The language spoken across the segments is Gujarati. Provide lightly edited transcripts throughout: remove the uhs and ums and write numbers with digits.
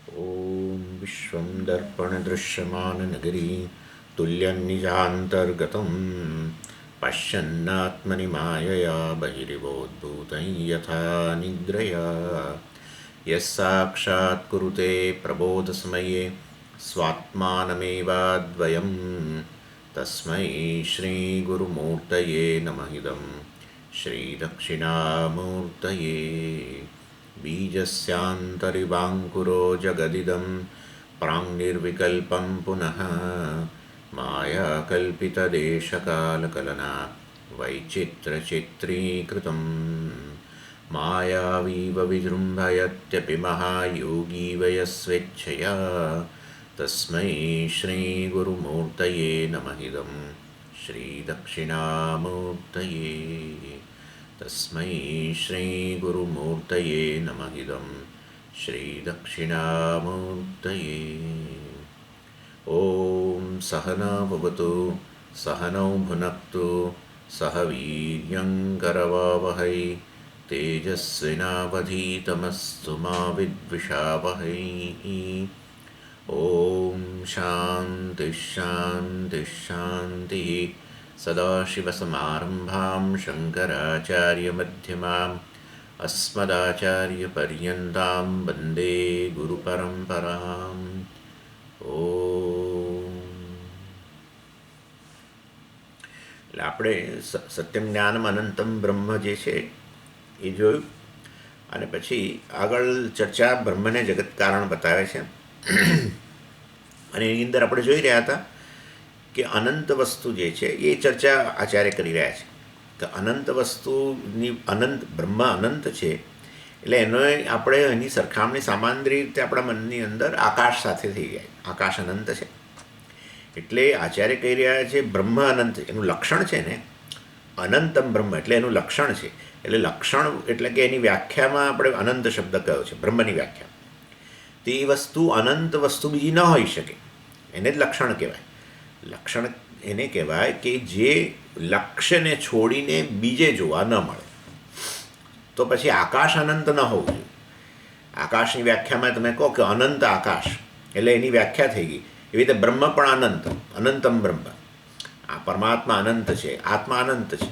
ॐ विश्वं दर्पणदृश्यमाननगरी तुल्यन्निजान्तर्गतं पश्यन्नात्मनि मायया बहिरिवोद्भूतं यथा निद्रया यः साक्षात् कुरुते प्रबोधसमये स्वात्मानमेवाद्वयं तस्मै श्रीगुरुमूर्तये नमः इदं श्रीदक्षिणामूर्तये बीजस्यान्तरिवाङ्कुरो जगदिदं प्राङ्निर्विकल्पं पुनः मायाकल्पितदेशकालकलना वैचित्र्यचित्रीकृतं मायावीव विजृम्भयत्यपि महायोगी वयस्वेच्छया तस्मै श्रीगुरुमूर्तये नमः इदं श्रीदक्षिणामूर्तये तस्मै श्रीगुरुमूर्तये नमः इदं श्रीदक्षिणामूर्तये ॐ सहना भवतु सहनौ भुनक्तु सह वीर्यङ्करवावहै तेजस्विनावधीतमस्तु मा विद्विषावहै ॐ शान्तिः शान्तिः शान्तिः सदाशिवसमारम्भां शङ्कराचार्यमध्यमाम् अस्मदाचार्यपर्यन्तां वन्दे गुरुपरम्पराम् ઓમ. એટલે આપણે સત્યમ જ્ઞાનમ અનંતમ બ્રહ્મ જે છે એ જોયું અને પછી આગળ ચર્ચા બ્રહ્મને જગત કારણ બતાવે છે અને એની અંદર આપણે જોઈ રહ્યા હતા કે અનંત વસ્તુ જે છે એ ચર્ચા આચાર્ય કરી રહ્યા છે કે અનંત વસ્તુની અનંત બ્રહ્મ અનંત છે એટલે એનો આપણે એની સરખામણી સામાન્ય રીતે આપણા મનની અંદર આકાશ સાથે થઈ જાય. આકાશ અનંત છે એટલે આચાર્ય કહી રહ્યા છે બ્રહ્મ અનંત એનું લક્ષણ છે ને અનંતમ બ્રહ્મ એટલે એનું લક્ષણ છે. એટલે લક્ષણ એટલે કે એની વ્યાખ્યામાં આપણે અનંત શબ્દ કયો છે બ્રહ્મની વ્યાખ્યા. તે વસ્તુ અનંત વસ્તુ બીજી ન હોઈ શકે એને જ લક્ષણ કહેવાય. લક્ષણ એને કહેવાય કે જે લક્ષ્યને છોડીને બીજે જોવા ન મળે. તો પછી આકાશ અનંત ન હોવું જોઈએ. આકાશની વ્યાખ્યામાં તમે કહો કે અનંત આકાશ એટલે એની વ્યાખ્યા થઈ ગઈ. એવી રીતે બ્રહ્મ પણ અનંત અનંતમ બ્રહ્મ. આ પરમાત્મા અનંત છે આત્મા અનંત છે.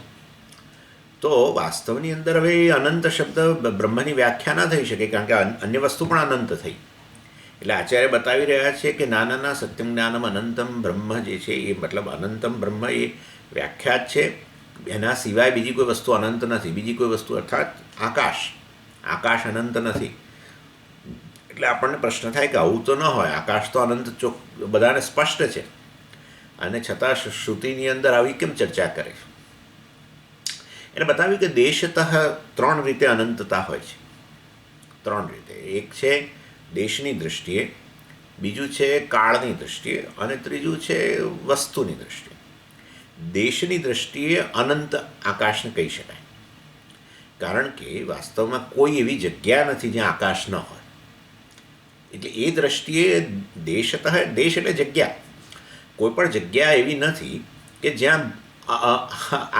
તો વાસ્તવની અંદર હવે અનંત શબ્દ બ્રહ્મની વ્યાખ્યા ના થઈ શકે કારણ કે અન્ય વસ્તુ પણ અનંત થઈ. એટલે આચાર્ય બતાવી રહ્યા છે કે નાના સત્યમ જ્ઞાનમ અનંતમ બ્રહ્મ જે છે એ મતલબ અનંતમ બ્રહ્મ એ વ્યાખ્યા જ છે. એના સિવાય બીજી કોઈ વસ્તુ અનંત નથી. બીજી કોઈ વસ્તુ અર્થાત આકાશ અનંત નથી. એટલે આપણને પ્રશ્ન થાય કે આવું તો ન હોય. આકાશ તો અનંત બધાને સ્પષ્ટ છે અને છતાં શ્રુતિની અંદર આવી કેમ ચર્ચા કરે છે. એને બતાવ્યું કે દેશતઃ ત્રણ રીતે અનંતતા હોય છે. ત્રણ રીતે. એક છે દેશની દૃષ્ટિએ, બીજું છે કાળની દૃષ્ટિએ અને ત્રીજું છે વસ્તુની દૃષ્ટિએ. દેશની દૃષ્ટિએ અનંત આકાશને કહી શકાય કારણ કે વાસ્તવમાં કોઈ એવી જગ્યા નથી જ્યાં આકાશ ન હોય. એટલે એ દૃષ્ટિએ દેશતઃ દેશ એટલે જગ્યા. કોઈ પણ જગ્યા એવી નથી કે જ્યાં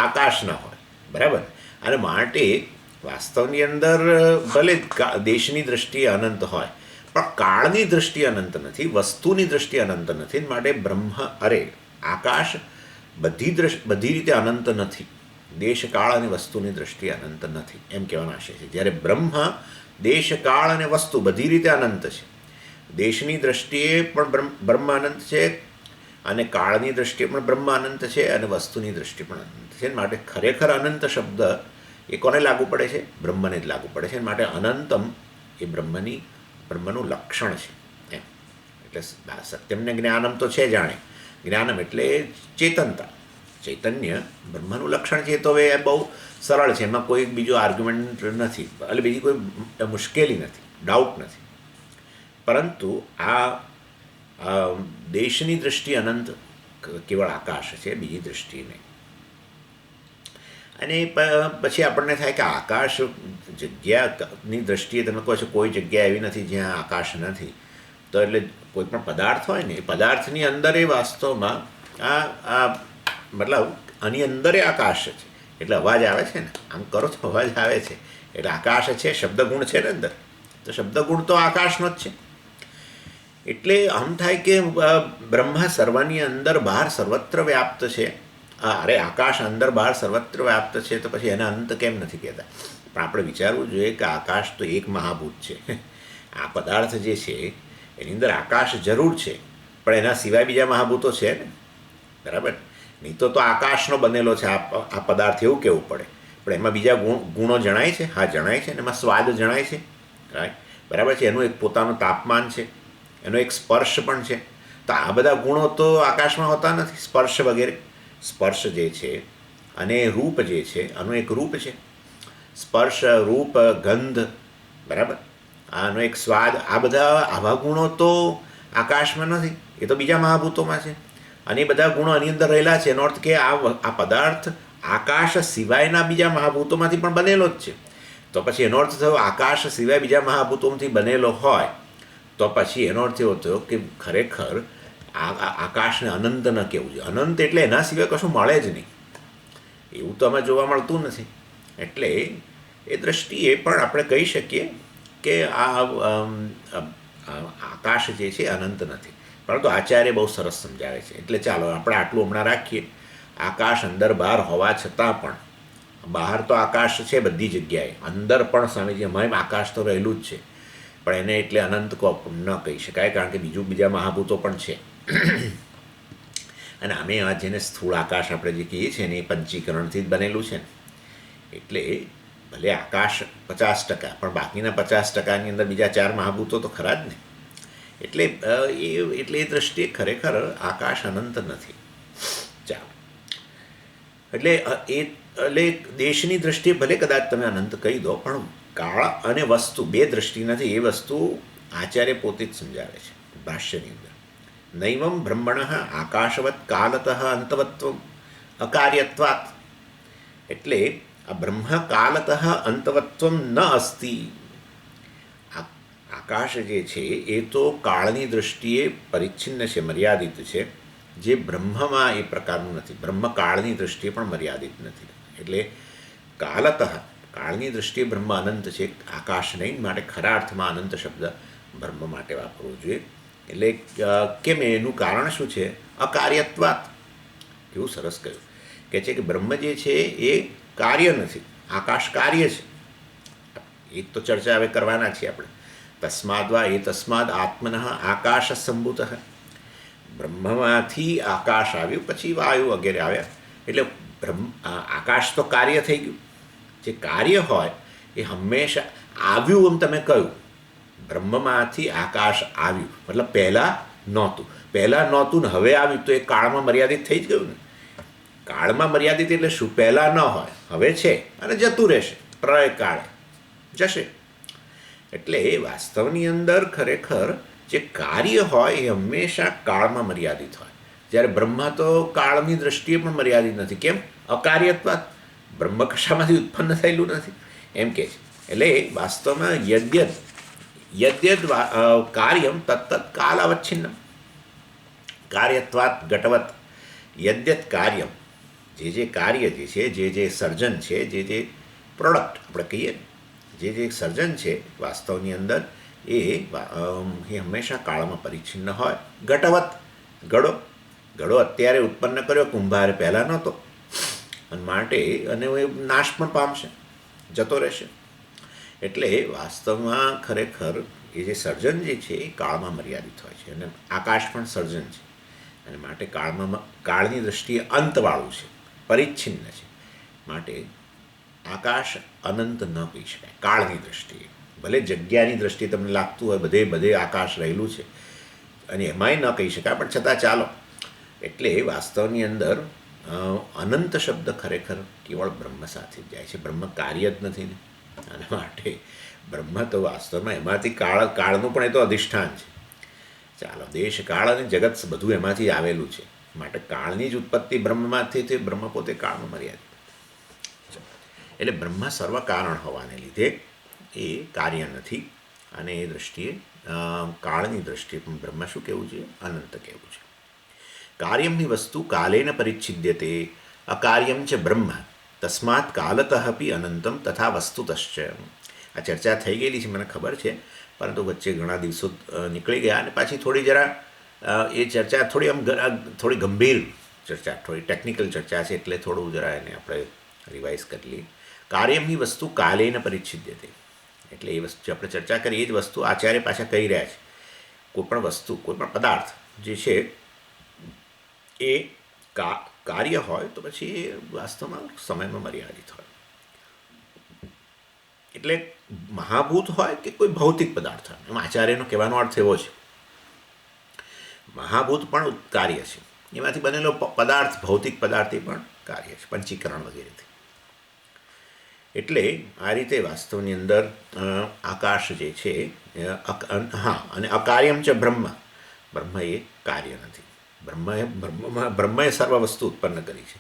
આકાશ ન હોય. બરાબર. અને માટે વાસ્તવની અંદર ભલે દેશની દૃષ્ટિએ અનંત હોય પણ કાળની દૃષ્ટિએ અનંત નથી, વસ્તુની દૃષ્ટિએ અનંત નથી. માટે આકાશ બધી રીતે અનંત નથી. દેશકાળ અને વસ્તુની દૃષ્ટિએ અનંત નથી એમ કહેવાનો આશય છે. જ્યારે બ્રહ્મ દેશકાળ અને વસ્તુ બધી રીતે અનંત છે. દેશની દૃષ્ટિએ પણ બ્રહ્મ અનંત છે અને કાળની દૃષ્ટિએ પણ બ્રહ્મ અનંત છે અને વસ્તુની દૃષ્ટિએ પણ અનંત છે. માટે ખરેખર અનંત શબ્દ એ કોને લાગુ પડે છે? બ્રહ્મને જ લાગુ પડે છે. માટે અનંતમ એ બ્રહ્મનું લક્ષણ છે એમ. એટલે સત્યમને જ્ઞાનમ તો છે જાણે. જ્ઞાનમ એટલે ચેતનતા, ચૈતન્ય બ્રહ્મનું લક્ષણ છે. તો હવે એ બહુ સરળ છે. એમાં કોઈ બીજો આર્ગ્યુમેન્ટ નથી એટલે બીજી કોઈ મુશ્કેલી નથી, ડાઉટ નથી. પરંતુ આ દેશની દૃષ્ટિ અનંત કેવળ આકાશ છે, બીજી દૃષ્ટિ નહીં. અને પછી આપણને થાય કે આકાશ જગ્યાની દૃષ્ટિએ તમે કહો છો કોઈ જગ્યા એવી નથી જ્યાં આકાશ નથી. તો એટલે કોઈ પણ પદાર્થ હોય ને એ પદાર્થની અંદર એ વાસ્તવમાં મતલબ આની અંદર આકાશ છે. એટલે અવાજ આવે છે ને, આમ કરો તો અવાજ આવે છે એટલે આકાશ છે. શબ્દગુણ છે ને અંદર, તો શબ્દગુણ તો આકાશનો જ છે. એટલે આમ થાય કે બ્રહ્મ સર્વની અંદર બહાર સર્વત્ર વ્યાપ્ત છે. અરે આકાશ અંદર બહાર સર્વત્ર વ્યાપ્ત છે તો પછી એના અંત કેમ નથી કહેતા? પણ આપણે વિચારવું જોઈએ કે આકાશ તો એક મહાભૂત છે. આ પદાર્થ જે છે એની અંદર આકાશ જરૂર છે, પણ એના સિવાય બીજા મહાભૂતો છે ને, બરાબર? નહીં તો આકાશનો બનેલો છે આ પદાર્થ, એવું કહેવું પડે. પણ એમાં બીજા ગુણો જણાય છે? હા, જણાય છે ને. એમાં સ્વાદ જણાય છે, રાઈટ, બરાબર છે. એનું એક પોતાનું તાપમાન છે, એનો એક સ્પર્શ પણ છે. તો આ બધા ગુણો તો આકાશમાં હોતા નથી, સ્પર્શ વગેરે. સ્પર્શ જે છે અને રૂપ જે છે, આનું એક રૂપ છે. સ્પર્શ, રૂપ, ગંધ, બરાબર, આનો એક સ્વાદ, આ બધા આવા ગુણો તો આકાશમાં નથી, એ તો બીજા મહાભૂતોમાં છે. અને એ બધા ગુણો આની અંદર રહેલા છે. એનો અર્થ કે આ પદાર્થ આકાશ સિવાયના બીજા મહાભૂતોમાંથી પણ બનેલો જ છે. તો પછી એનો અર્થ થયો આકાશ સિવાય બીજા મહાભૂતોમાંથી બનેલો હોય તો પછી એનો અર્થ એવો થયો કે ખરેખર આકાશને અનંત ન કહેવું છે. અનંત એટલે એના સિવાય કશું મળે જ નહીં, એવું તો અમે જોવા મળતું નથી. એટલે એ દૃષ્ટિએ પણ આપણે કહી શકીએ કે આ આકાશ જે છે અનંત નથી. પરંતુ આચાર્ય બહુ સરસ સમજાવે છે. એટલે ચાલો આપણે આટલું હમણાં રાખીએ. આકાશ અંદર બહાર હોવા છતાં પણ, બહાર તો આકાશ છે બધી જગ્યાએ, અંદર પણ સ્વામીજી એમાં આકાશ તો રહેલું જ છે, પણ એને એટલે અનંત ન કહી શકાય, કારણ કે બીજા મહાભૂતો પણ છે. અને અમે જેને સ્થૂળ આકાશ આપણે જે કહીએ છીએ ને એ પંચીકરણથી જ બનેલું છે ને. એટલે ભલે આકાશ 50%, પણ બાકીના 50%ની અંદર બીજા 4 મહાભૂતો તો ખરા જ ને. એટલે એ દૃષ્ટિએ ખરેખર આકાશ અનંત નથી. ચાલો, એટલે દેશની દૃષ્ટિએ ભલે કદાચ તમે અનંત કહી દો, પણ કાળ અને વસ્તુ બે દૃષ્ટિ નથી. એ વસ્તુ આચાર્ય પોતે જ સમજાવે છે ભાષ્યની અંદર. નૈવમ બ્રહ્મણ આકાશવત કાલતઃ અંતવત્વ અકાર્યત્વાત. એટલે આ બ્રહ્મ કાલતઃ અંતવત્વ ન અસ્તિ. આકાશ જે છે એ તો કાળની દૃષ્ટિએ પરિચ્છિન્ન છે, મર્યાદિત છે, જે બ્રહ્મમાં એ પ્રકારનું નથી. બ્રહ્મ કાળની દૃષ્ટિએ પણ મર્યાદિત નથી. એટલે કાલતઃ, કાળની દૃષ્ટિએ બ્રહ્મ અનંત છે, આકાશ નહીં. માટે ખરા અર્થમાં અનંત શબ્દ બ્રહ્મ માટે વાપરવો જોઈએ. એટલે કેમ, એનું કારણ શું છે? અકાર્યત્વાત. કેવું સરસ કહ્યું કે છે કે બ્રહ્મ જે છે એ કાર્ય નથી, આકાશ કાર્ય છે. એક તો ચર્ચા હવે કરવાના છીએ આપણે. તસ્માદ્વા એ તસ્માદ આત્મન આકાશ સંભૂત. બ્રહ્મમાંથી આકાશ આવ્યું, પછી વાયુ વગેરે આવ્યા. એટલે આકાશ તો કાર્ય થઈ ગયું. જે કાર્ય હોય એ હંમેશા આવ્યું, એમ તમે કહ્યું, બ્રહ્મમાંથી આકાશ આવ્યું, મતલબ પહેલાં નહોતું. પહેલાં નહોતું ને હવે આવ્યું, તો એ કાળમાં મર્યાદિત થઈ જ ગયું ને. કાળમાં મર્યાદિત એટલે શું? પહેલાં ન હોય, હવે છે અને જતું રહેશે, પ્રલય કાળે જશે. એટલે એ વાસ્તવની અંદર ખરેખર જે કાર્ય હોય એ હંમેશા કાળમાં મર્યાદિત હોય. જ્યારે બ્રહ્મ તો કાળની દૃષ્ટિએ પણ મર્યાદિત નથી. કેમ? અકાર્યત્વાત. બ્રહ્મ કશામાંથી ઉત્પન્ન થયેલું નથી, એમ કે છે. એટલે વાસ્તવમાં યદ્યદ કાર્યમ તત્ત કાલ અવચ્છિન્નમ. કાર્યત્વાત ઘટવત. યદ્યત કાર્યમ, જે કાર્ય જે છે, જે સર્જન છે, જે પ્રોડક્ટ આપણે કહીએ, જે સર્જન છે વાસ્તવની અંદર એ હંમેશા કાળમાં પરિચ્છિન્ન હોય. ઘટવત, ઘડો અત્યારે ઉત્પન્ન કર્યો કુંભારે, પહેલાં નહોતો. અને માટે અને એ નાશ પણ પામશે, જતો રહેશે. એટલે વાસ્તવમાં ખરેખર એ જે સર્જન જે છે એ કાળમાં મર્યાદિત હોય છે. અને આકાશ પણ સર્જન છે, અને માટે કાળની દૃષ્ટિએ અંતવાળું છે, પરિચ્છિન્ન છે. માટે આકાશ અનંત ન કહી શકાય કાળની દૃષ્ટિએ. ભલે જગ્યાની દૃષ્ટિએ તમને લાગતું હોય બધે આકાશ રહેલું છે અને એમાંય ન કહી શકાય, પણ છતાં ચાલો. એટલે વાસ્તવની અંદર અનંત શબ્દ ખરેખર કેવળ બ્રહ્મ સાથે જ જાય છે. બ્રહ્મ કાર્ય જ નથી ને. અને માટે બ્રહ્મ તો વાસ્તવમાં એમાંથી કાળનું પણ એ તો અધિષ્ઠાન છે. ચાલો, દેશ કાળ અને જગત બધું એમાંથી આવેલું છે. માટે કાળની જ ઉત્પત્તિ બ્રહ્મમાંથી થઈ. બ્રહ્મ પોતે કાળમાં મર્યાદિત. એટલે બ્રહ્મ સર્વ કારણ હોવાને લીધે એ કાર્ય નથી. અને એ દૃષ્ટિએ કાળની દૃષ્ટિએ પણ બ્રહ્મ શું કહેવું છે? અનંત કહેવું છે. કાર્યમની વસ્તુ કાલેન પરિચ્છિદ્યતે અકાર્યમ ચ બ્રહ્મ તસ્માત કાલતઃ અપી અનંતમ તથા વસ્તુતશ્ચ. આ ચર્ચા થઈ ગયેલી છે મને ખબર છે, પરંતુ વચ્ચે ઘણા દિવસો નીકળી ગયા અને પાછી થોડી જરા એ ચર્ચા થોડી થોડી ગંભીર ચર્ચા, થોડી ટેકનિકલ ચર્ચા છે, એટલે થોડું જરા એને આપણે રિવાઇઝ કરી લઈએ. કાર્યમની વસ્તુ કાલેન પરિચ્છિદ્યતે, એટલે એ વસ્તુ આપણે ચર્ચા કરી એ જ વસ્તુ આચાર્ય પાછા કહી રહ્યા છે. કોઈ પણ વસ્તુ, કોઈ પણ પદાર્થ જે છે એ કાર્ય હોય તો પછી એ વાસ્તવમાં સમયમાં મર્યાદિત હોય. એટલે મહાભૂત હોય કે કોઈ ભૌતિક પદાર્થ હોય, એમ આચાર્યનો કહેવાનો અર્થ એવો છે. મહાભૂત પણ કાર્ય છે, એમાંથી બનેલો પદાર્થ ભૌતિક પદાર્થ એ પણ કાર્ય છે, પંચીકરણ વગેરેથી. એટલે આ રીતે વાસ્તવની અંદર આકાશ જે છે, હા, અને અકાર્યમ છે બ્રહ્મ, બ્રહ્મ એ કાર્ય નથી. બ્રહ્મએ સર્વ વસ્તુ ઉત્પન્ન કરી છે,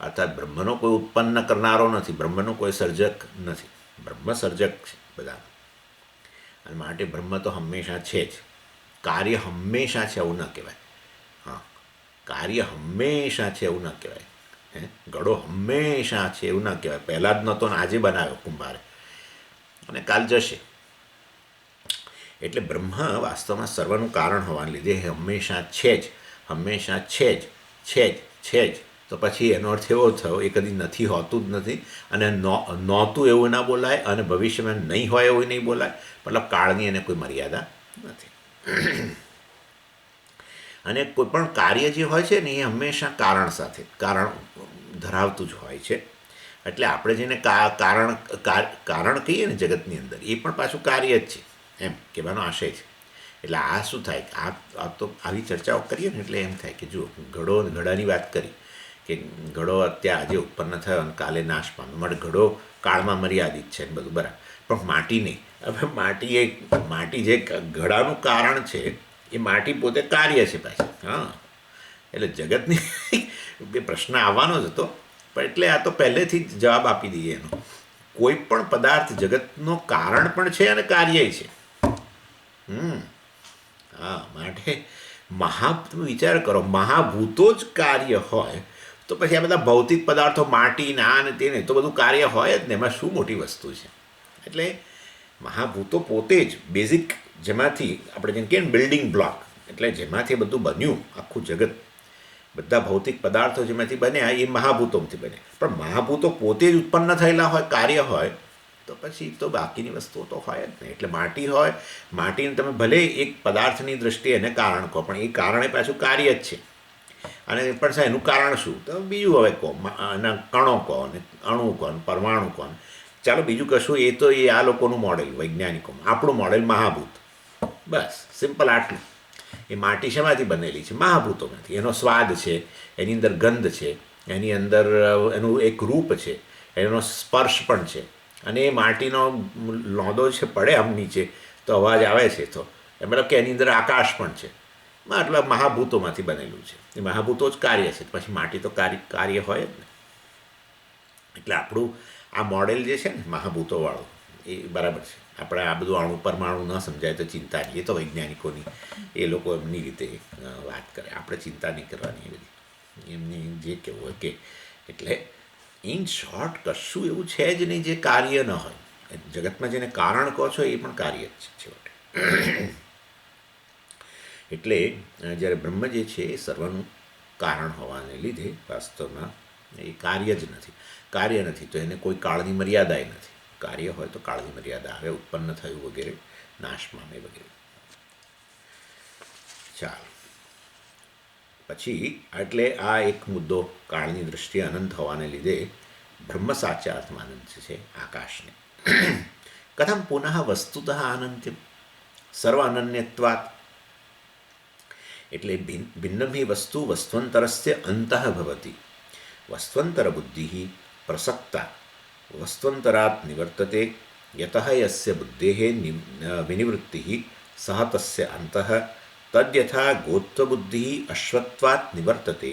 અર્થાત બ્રહ્મનો કોઈ ઉત્પન્ન કરનારો નથી, બ્રહ્મનો કોઈ સર્જક નથી. બ્રહ્મ સર્જક છે બધા, અને માટે બ્રહ્મ તો હંમેશા છે જ. કાર્ય હંમેશા છે એવું ન કહેવાય. હા, કાર્ય હંમેશા છે એવું ન કહેવાય. ઘડો હંમેશા છે એવું ન કહેવાય. પહેલાં જ નહોતો ને આજે બનાવ્યો કુંભારે, અને કાલ જશે. એટલે બ્રહ્મ વાસ્તવમાં સર્વનું કારણ હોવાને લીધે હંમેશા છે જ, હંમેશા છે જ, છે જ, છે જ. તો પછી એનો અર્થ એવો થયો એ કદી નથી હોતું જ નથી, અને નહોતું એવું ના બોલાય, અને ભવિષ્યમાં નહીં હોય એવું નહીં બોલાય. મતલબ કાળની એને કોઈ મર્યાદા નથી. અને કોઈ પણ કાર્ય જે હોય છે ને એ હંમેશા કારણ સાથે, કારણ ધરાવતું જ હોય છે. એટલે આપણે જેને કારણ કહીએ ને જગતની અંદર, એ પણ પાછું કાર્ય જ છે, એમ કહેવાનો આશય છે. એટલે આ શું થાય, આ તો આવી ચર્ચાઓ કરીએ ને એટલે એમ થાય કે જુઓ, ઘડાની વાત કરી કે ઘડો અત્યારે આજે ઉત્પન્ન થયો અને કાલે નાશ પામ્યો, માટે ઘડો કાળમાં મર્યાદિત છે ને બધું બરાબર. પણ માટી નહીં. હવે માટી જે ઘડાનું કારણ છે, એ માટી પોતે કાર્ય છે પાછી. હા, એટલે જગતની બે પ્રશ્ન આવવાનો જ હતો, પણ એટલે આ તો પહેલેથી જ જવાબ આપી દઈએ એનો. કોઈ પણ પદાર્થ જગતનો કારણ પણ છે અને કાર્ય છે. હા, માટે તમે વિચાર કરો, મહાભૂતો જ કાર્ય હોય તો પછી આ બધા ભૌતિક પદાર્થો, માટી ના ને તેને, તો બધું કાર્ય હોય જ ને, એમાં શું મોટી વસ્તુ છે. એટલે મહાભૂતો પોતે જ બેઝિક, જેમાંથી આપણે જેમ કહીએ ને બિલ્ડિંગ બ્લોક, એટલે જેમાંથી બધું બન્યું આખું જગત, બધા ભૌતિક પદાર્થો જેમાંથી બન્યા એ મહાભૂતોમાંથી બન્યા. પણ મહાભૂતો પોતે જ ઉત્પન્ન થયેલા હોય, કાર્ય હોય, તો પછી તો બાકીની વસ્તુઓ તો હોય જ નહીં. એટલે માટી હોય, માટીને તમે ભલે એક પદાર્થની દૃષ્ટિએ એને કારણ કહો, પણ એ કારણે પાછું કાર્ય જ છે. અને પણ એનું કારણ શું, તો બીજું હવે કહો, એના કણો કહો, ને અણુ કહો, ને પરમાણુ કહો, ચાલો બીજું કશું, એ તો એ આ લોકોનું મોડેલ, વૈજ્ઞાનિકોનું. આપણું મોડેલ મહાભૂત, બસ સિમ્પલ આટલું. એ માટી શેમાંથી બનેલી છે? મહાભૂતોમાંથી. એનો સ્વાદ છે, એની અંદર ગંધ છે, એની અંદર એનું એક રૂપ છે, એનો સ્પર્શ પણ છે, અને એ માટીનો લોંદો છે પડે આમ નીચે તો અવાજ આવે છે, તો મતલબ કે એની અંદર આકાશ પણ છે. મતલબ મહાભૂતોમાંથી બનેલું છે. એ મહાભૂતો જ કાર્ય છે, પછી માટી તો કાર્ય હોય જ ને. એટલે આપણું આ મોડેલ જે છે ને મહાભૂતોવાળું, એ બરાબર છે. આપણે આ બધું અણુ પરમાણુ ન સમજાય તો ચિંતા નહીં, એ તો વૈજ્ઞાનિકોની, એ લોકો એમની રીતે વાત કરે, આપણે ચિંતા નહીં કરવાની એ બધી, એમની જે કહેવું હોય કે. એટલે ઇન શોર્ટ કશું એવું છે જ નહીં જે કાર્ય ન હોય. જગતમાં જેને કારણ કહો છો એ પણ કાર્ય જ છે છેવટે. એટલે જ્યારે બ્રહ્મ જે છે એ સર્વનું કારણ હોવાને લીધે વાસ્તવમાં એ કાર્ય જ નથી. કાર્ય નથી તો એને કોઈ કાળની મર્યાદાએ નથી. કાર્ય હોય તો કાળની મર્યાદા આવે, ઉત્પન્ન થયું વગેરે, નાશ પામે વગેરે. ચાલો પછી, એટલે આ એક મુદ્દો, કાળની દૃષ્ટિએ અનંત હોવાને લીધે બ્રહ્મ સાચા અર્થમાં અનંત છે આકાશને. કથમ પુનઃ વસ્તુતઃ અનંત્યમ સર્વ અનન્યત્વાત. એટલે ભિન્નમ હિ વસ્તુ વસ્ત્વંતરસ્ય અંતઃ ભવતિ. વસ્ત્વંતર બુદ્ધિ પ્રસક્તા વસ્ત્વંતરાત નિવર્તતે. યતઃ યસ્ય બુદ્ધેઃ વિનિવૃત્તિઃ સહ તસ્ય અંતઃ તદ્યથા ગોત્વબુદ્ધિ અશ્વત્વાત નિવર્તતે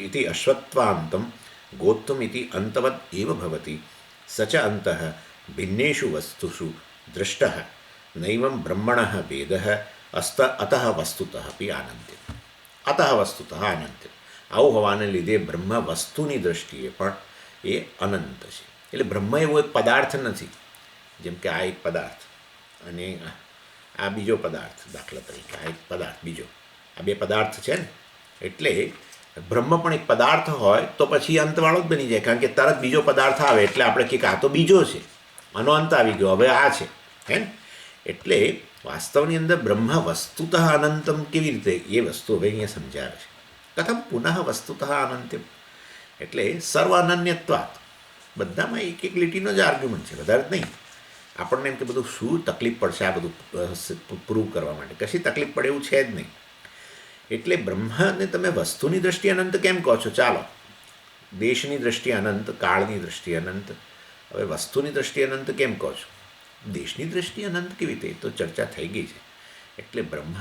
ઇતિ અશ્વત્વાંતમ ગોત્વમ ઇતિ અંતવદ એવ ભવતિ. સ ચ અંતઃ ભિન્નેષુ વસ્તુષુ દૃષ્ટઃ નૈવં બ્રહ્મણઃ ભેદઃ અતઃ વસ્તુતઃ અપી આનંત્યમ. અતઃ વસ્તુતઃ આનંત્યમ. આવું હોવાને લીધે બ્રહ્મ વસ્તુની દૃષ્ટિએ પણ એ અનંત છે. એટલે બ્રહ્મ એવો એક પદાર્થ નથી, જેમ કે આ એક પદાર્થ, અને આ બીજો પદાર્થ, દાખલા તરીકે આ એક પદાર્થ બીજો, આ બે પદાર્થ છે ને, એટલે બ્રહ્મ પણ એક પદાર્થ હોય તો પછી અંતવાળો જ બની જાય, કારણ કે તરત બીજો પદાર્થ આવે એટલે આપણે કહીએ કે આ તો બીજો છે, આનો અંત આવી ગયો, હવે આ છે, હે ને. એટલે વાસ્તવની અંદર બ્રહ્મ વસ્તુતઃ અનંતમ કેવી રીતે, એ વસ્તુ હવે અહીંયા સમજાવે છે. કથમ પુનઃ વસ્તુતઃ અનંતમ, એટલે સર્વ અનન્યત્વાત, બધામાં એક એક લીટીનો જ આર્ગ્યુમેન્ટ છે, વધારે જ નહીં. આપણને એમ કે બધું શું તકલીફ પડશે આ બધું પ્રૂવ કરવા માટે, કશી તકલીફ પડે એવું છે જ નહીં. એટલે બ્રહ્મને તમે વસ્તુની દૃષ્ટિએ અનંત કેમ કહો છો? ચાલો, દેશની દૃષ્ટિએ અનંત, કાળની દૃષ્ટિએ અનંત, હવે વસ્તુની દૃષ્ટિએ અનંત કેમ કહો છો? દેશની દૃષ્ટિએ અનંત કેવી રીતે, તો ચર્ચા થઈ ગઈ છે. એટલે બ્રહ્મ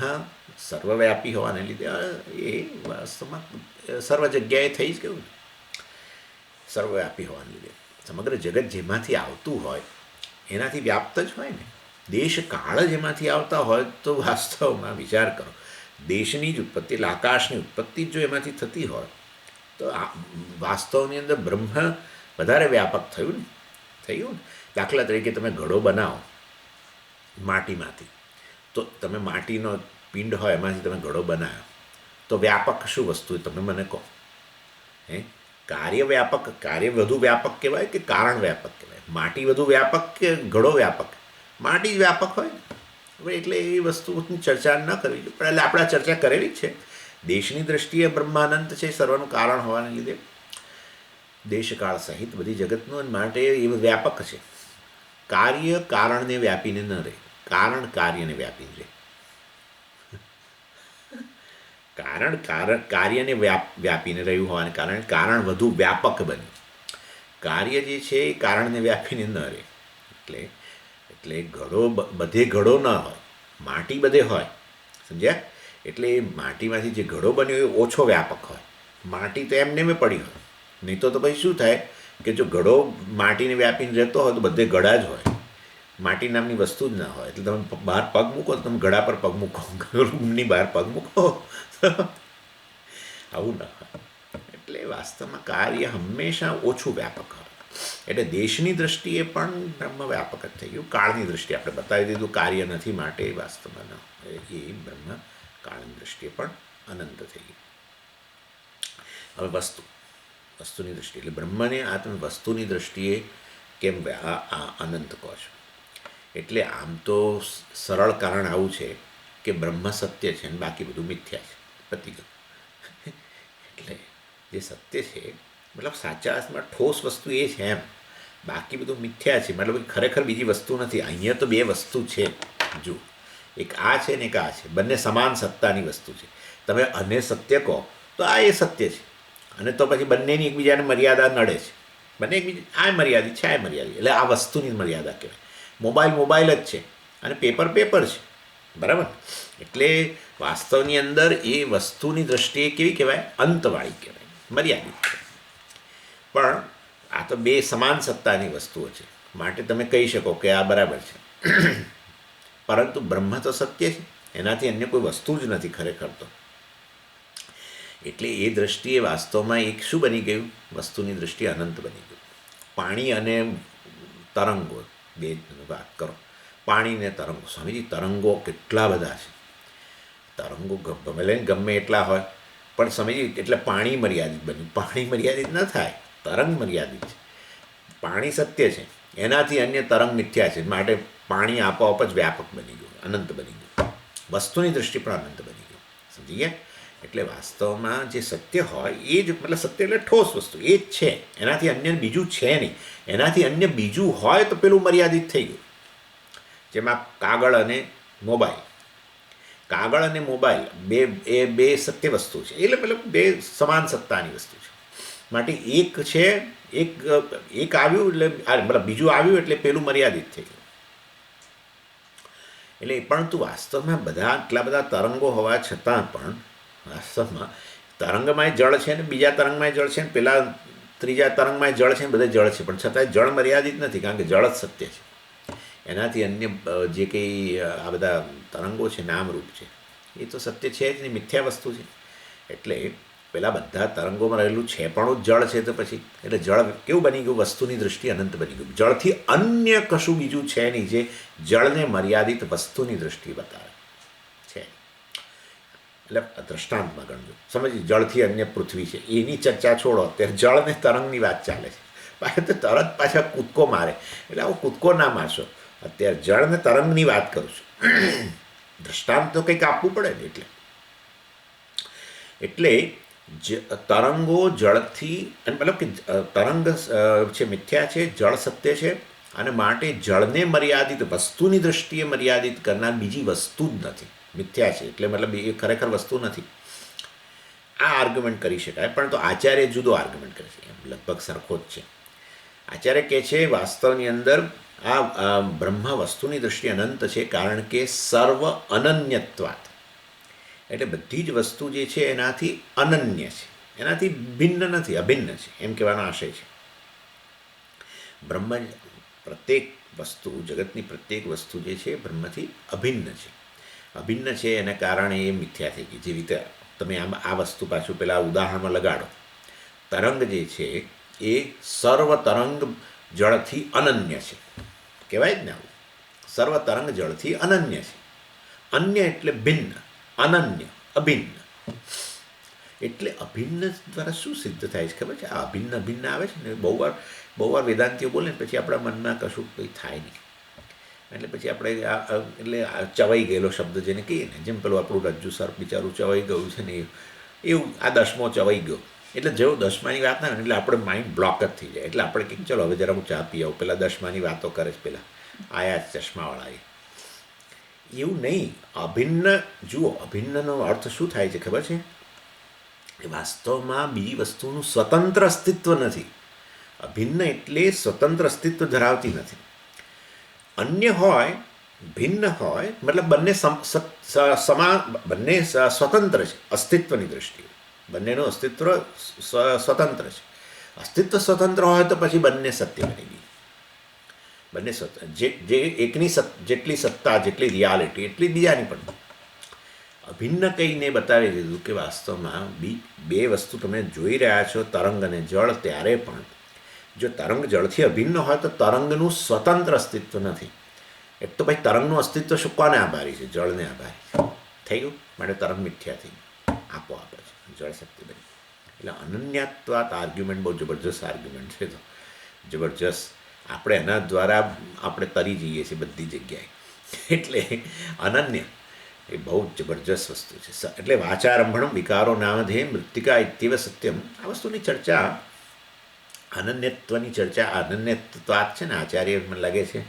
સર્વવ્યાપી હોવાને લીધે એ વાસ્તવમાં સર્વ જગ્યાએ થઈ જ ગયું. સર્વવ્યાપી હોવાને લીધે સમગ્ર જગત જેમાંથી આવતું હોય એનાથી વ્યાપ્ત જ હોય ને. દેશ કાળ જેમાંથી આવતા હોય તો વાસ્તવમાં વિચાર કરો, દેશની જ ઉત્પત્તિ, એટલે આકાશની ઉત્પત્તિ જો એમાંથી થતી હોય તો વાસ્તવની અંદર બ્રહ્મ વધારે વ્યાપક થયું ને. દાખલા તરીકે તમે ઘડો બનાવો માટીમાંથી, તો તમે માટીનો પિંડ હોય એમાંથી તમે ઘડો બનાવ્યો, તો વ્યાપક શું વસ્તુ તમે મને કહો? કાર્ય વ્યાપક, કાર્ય વધુ વ્યાપક કહેવાય કે કારણ વ્યાપક કહેવાય? માટી વધુ વ્યાપક કે ઘડો વ્યાપક? માટી જ વ્યાપક હોય ને. હવે એટલે એ વસ્તુની ચર્ચા ન કરવી જોઈએ, પણ એટલે આપણે ચર્ચા કરેલી જ છે. દેશની દૃષ્ટિએ બ્રહ્માનંદ છે સર્વનું કારણ હોવાને લીધે, દેશકાળ સહિત બધી જગતનું માટે એ વ્યાપક છે. કાર્ય કારણને વ્યાપીને ન રહે, કારણ કાર્યને વ્યાપીને રહે. કારણ કાર્યને વ્યાપીને રહ્યું હોવાને કારણે કારણ વધુ વ્યાપક બન્યું. કાર્ય જે છે એ કારણને વ્યાપીને ન રહે. એટલે ઘડો બધે ઘડો ન હોય, માટી બધે હોય, સમજ્યા? એટલે એ માટીમાંથી જે ઘડો બન્યો એ ઓછો વ્યાપક હોય. માટી તો એમને મેં પડી હોય, નહીં તો પછી શું થાય કે જો ઘડો માટીને વ્યાપીને રહેતો હોય તો બધે ઘડા જ હોય, માટી નામની વસ્તુ જ ના હોય. એટલે તમે બહાર પગ મૂકો તો તમે ઘડા પર પગ મૂકો, રૂમની બહાર પગ મૂકો, આવું ના હોય. એટલે વાસ્તવમાં કાર્ય હંમેશા ઓછું વ્યાપક હોય. એટલે દેશની દૃષ્ટિએ પણ બ્રહ્મ વ્યાપક જ થઈ ગયું. કાળની દૃષ્ટિએ આપણે બતાવી દીધું કાર્ય નથી માટે વાસ્તવમાં એ બ્રહ્મ કાળની દૃષ્ટિએ પણ અનંત થઈ ગયું. હવે વસ્તુની દૃષ્ટિએ, એટલે બ્રહ્મને આ તમે વસ્તુની દૃષ્ટિએ કેમ આ અનંત કહો છો? એટલે આમ તો સરળ કારણ આવું છે કે બ્રહ્મ સત્ય છે અને બાકી બધું મિથ્યા છે, પતી ગયું. એટલે જે સત્ય છે મતલબ સાચા અર્થમાં ઠોસ વસ્તુ એ છે એમ, બાકી બધું મિથ્યા છે. મતલબ ખરેખર બીજી વસ્તુ નથી. અહીંયા તો બે વસ્તુ છે, જો એક આ છે ને એક આ છે, બંને સમાન સત્તાની વસ્તુ છે. તમે અને સત્ય કહો તો આ એ સત્ય છે, અને તો પછી બંનેની એકબીજાને મર્યાદા નડે છે. બંને એકબીજા આ મર્યાદિત છે, આ મર્યાદિત, એટલે આ વસ્તુની મર્યાદા કહેવાય. મોબાઈલ જ છે અને પેપર છે, બરાબર? એટલે વાસ્તવની અંદર એ વસ્તુની દૃષ્ટિએ કેવી કહેવાય? અંતવાળી કહેવાય, મર્યાદિત કહેવાય. પણ આ તો બે સમાન સત્તાની વસ્તુઓ છે, માટે તમે કહી શકો કે આ બરાબર છે. પરંતુ બ્રહ્મ તો સત્ય છે, એનાથી અન્ય કોઈ વસ્તુ જ નથી ખરેખર તો. એટલે એ દ્રષ્ટિએ વાસ્તવમાં એક શું બની ગયું? વસ્તુની દૃષ્ટિએ અનંત બની ગયું. પાણી અને તરંગો બે વાત કરો, પાણી ને તરંગો. સ્વામીજી તરંગો કેટલા બધા છે. તરંગો ભલે ગમે એટલા હોય, પણ સ્વામીજી એટલે પાણી મર્યાદિત બન્યું. પાણી મર્યાદિત ન થાય, તરંગ મર્યાદિત છે. પાણી સત્ય છે, એનાથી અન્ય તરંગ મિથ્યા છે, માટે પાણી આપોઆપ જ વ્યાપક બની ગયું, અનંત બની ગયું. વસ્તુની દૃષ્ટિ પણ અનંત બની ગયું. સમજી ગયા? એટલે વાસ્તવમાં જે સત્ય હોય એ જ, મતલબ સત્ય એટલે ઠોસ વસ્તુ એ જ છે, એનાથી અન્ય બીજું છે નહીં. એનાથી અન્ય બીજું હોય તો પેલું મર્યાદિત થઈ ગયું. જેમાં કાગળ અને મોબાઈલ, કાગળ અને મોબાઈલ બે સત્ય વસ્તુ છે, એટલે મતલબ બે સમાન સત્તાની વસ્તુ છે. માટે એક છે, એક આવ્યું એટલે મતલબ બીજું આવ્યું એટલે પેલું મર્યાદિત થઈ ગયું. એટલે પરંતુ વાસ્તવમાં આટલા બધા તરંગો હોવા છતાં પણ વાસ્તવમાં તરંગમાંય જળ છે ને બીજા તરંગમાંય જળ છે ને પેલા ત્રીજા તરંગમાંય જળ છે ને બધે જળ છે, પણ છતાંય જળ મર્યાદિત નથી, કારણ કે જળ જ સત્ય છે. એનાથી અન્ય જે કંઈ આ બધા તરંગો છે, નામરૂપ છે, એ તો સત્ય છે જ નહીં, મિથ્યા વસ્તુ છે. એટલે પેલા બધા તરંગોમાં રહેલું છે પણ જળ છે, તો પછી એટલે જળ કેવું બની ગયું? વસ્તુની દૃષ્ટિએ અનંત બની ગયું. જળથી અન્ય કશું બીજું છે નહીં જે જળને મર્યાદિત વસ્તુની દૃષ્ટિએ બતાવે છે. એટલે દ્રષ્ટાંતમાં ગણજો, સમજી. જળથી અન્ય પૃથ્વી છે એની ચર્ચા છોડો, અત્યારે જળ ને તરંગની વાત ચાલે છે. પાછા તો તરત પાછા કૂદકો મારે, એટલે આવો કૂદકો ના મારશો. અત્યારે જળ ને તરંગની વાત કરું છું. દ્રષ્ટાંત તો કંઈક આપવું પડે ને. એટલે તરંગો જળથી, મતલબ કે તરંગ છે મિથ્યા છે, જળ સત્ય છે, અને માટે જળને મર્યાદિત વસ્તુની દૃષ્ટિએ મર્યાદિત કરનાર બીજી વસ્તુ જ નથી. મિથ્યા છે એટલે મતલબ એ ખરેખર વસ્તુ નથી. આ આર્ગ્યુમેન્ટ કરી શકાય, પણ તો આચાર્ય જુદો આર્ગ્યુમેન્ટ કરે છે, લગભગ સરખો જ છે. આચાર્ય કહે છે વાસ્તવની અંદર આ બ્રહ્મ વસ્તુની દૃષ્ટિએ અનંત છે, કારણ કે સર્વ અનન્યત્વાત, એટલે બધી જ વસ્તુ જે છે એનાથી અનન્ય છે, એનાથી ભિન્ન નથી, અભિન્ન છે, એમ કહેવાનો આશય છે. બ્રહ્મ પ્રત્યેક વસ્તુ, જગતની પ્રત્યેક વસ્તુ જે છે બ્રહ્મથી અભિન્ન છે. અભિન્ન છે એને કારણે એ મિથ્યા થઈ ગઈ. જે રીતે તમે આ વસ્તુ પાછું પેલા ઉદાહરણમાં લગાડો, તરંગ જે છે એ સર્વ તરંગ જળથી અનન્ય છે, કહેવાય જ ને આવું. સર્વ તરંગ જળથી અનન્ય છે. અન્ય એટલે ભિન્ન, અનન્ય, અભિન્ન. એટલે અભિન્ન દ્વારા શું સિદ્ધ થાય છે ખબર છે? આ અભિન્ન અભિન્ન આવે છે ને, બહુ વાર વેદાંતિઓ બોલે ને પછી આપણા મનમાં કશું કંઈ થાય નહીં. એટલે પછી આપણે એટલે ચવાઈ ગયેલો શબ્દ જેને કહીએ ને, જેમ પેલું આપણું રજ્જુ સર્પ બિચારું ચવાઈ ગયું છે ને, એવું આ 10મો ચવાઈ ગયો. એટલે જેવું 10માની વાત ના એટલે આપણે માઇન્ડ બ્લોક જ થઈ જાય. એટલે આપણે કંઈક ચલો હવે જરા હું ચા પી આવું, પેલા 10માની વાતો કરે છે, પેલા આયા જ ચશ્માવાળા. એવું નહીં. અભિન્ન જુઓ, અભિન્નનો અર્થ શું થાય છે ખબર છે? એ વાસ્તવમાં બીજી વસ્તુનું સ્વતંત્ર અસ્તિત્વ નથી. અભિન્ન એટલે સ્વતંત્ર અસ્તિત્વ ધરાવતી નથી. અન્ય હોય, ભિન્ન હોય, મતલબ બંને બંને સ્વતંત્ર છે અસ્તિત્વની દૃષ્ટિએ. બંનેનું અસ્તિત્વ સ્વતંત્ર છે. અસ્તિત્વ સ્વતંત્ર હોય તો પછી બંને સત્ય બની ગઈ. બંને જે એકની જેટલી સત્તા, જેટલી રિયાલિટી, એટલી બીજાની પણ. અભિન્ન કહીને બતાવી દીધું કે વાસ્તવમાં બે વસ્તુ તમે જોઈ રહ્યા છો, તરંગ અને જળ, ત્યારે પણ જો તરંગ જળથી અભિન્ન હોય તો તરંગનું સ્વતંત્ર અસ્તિત્વ નથી. એક તો ભાઈ તરંગનું અસ્તિત્વ શું કોને આભારી છે? જળને આભારી છે. થઈ ગયું. માટે તરંગ મિથ્યા થઈ ગયું, આપો આપે છે, જળ શક્તિ બની. એટલે અનન્યાત્વાત આર્ગ્યુમેન્ટ બહુ જબરજસ્ત આર્ગ્યુમેન્ટ છે. તો જબરજસ્ત. આપણે એના દ્વારા આપણે તરી જઈએ છીએ બધી જગ્યાએ. એટલે અનન્ય એ બહુ જબરજસ્ત વસ્તુ છે. એટલે વાચારંભણમ વિકારો નામધેય મૃત્તિકા ઇત્યવ સત્યમ. આ વસ્તુની ચર્ચા, અનન્યત્વની ચર્ચા, અનન્યત્વાત છે ને, આચાર્ય મને લાગે છે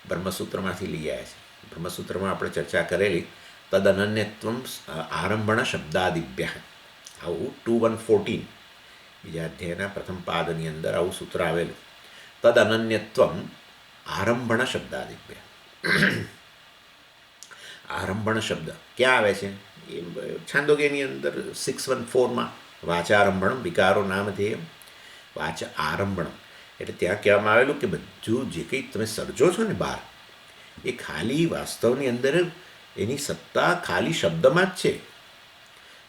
બ્રહ્મસૂત્રમાંથી લઈ આવ્યા છે. બ્રહ્મસૂત્રમાં આપણે ચર્ચા કરેલી તદ અનન્યત્વમ આરંભણ શબ્દાદિભ્ય. આવું 2.1.14 બીજા અધ્યાયના પ્રથમ પાદની અંદર આવું સૂત્ર આવેલું. તદ અનન્યત્વમ આરંભણ શબ્દાદિભ્ય. આરંભણ શબ્દ ક્યાં આવે છે? એ છાંદોગ્યની અંદર 6.1.4માં વાચારંભણમ વિકારો નામધેય વાચ આરંભણમ. એટલે ત્યાં કહેવામાં આવેલું કે બધું જે કંઈ તમે સર્જો છો ને બહાર, એ ખાલી વાસ્તવની અંદર એની સત્તા ખાલી શબ્દમાં જ છે.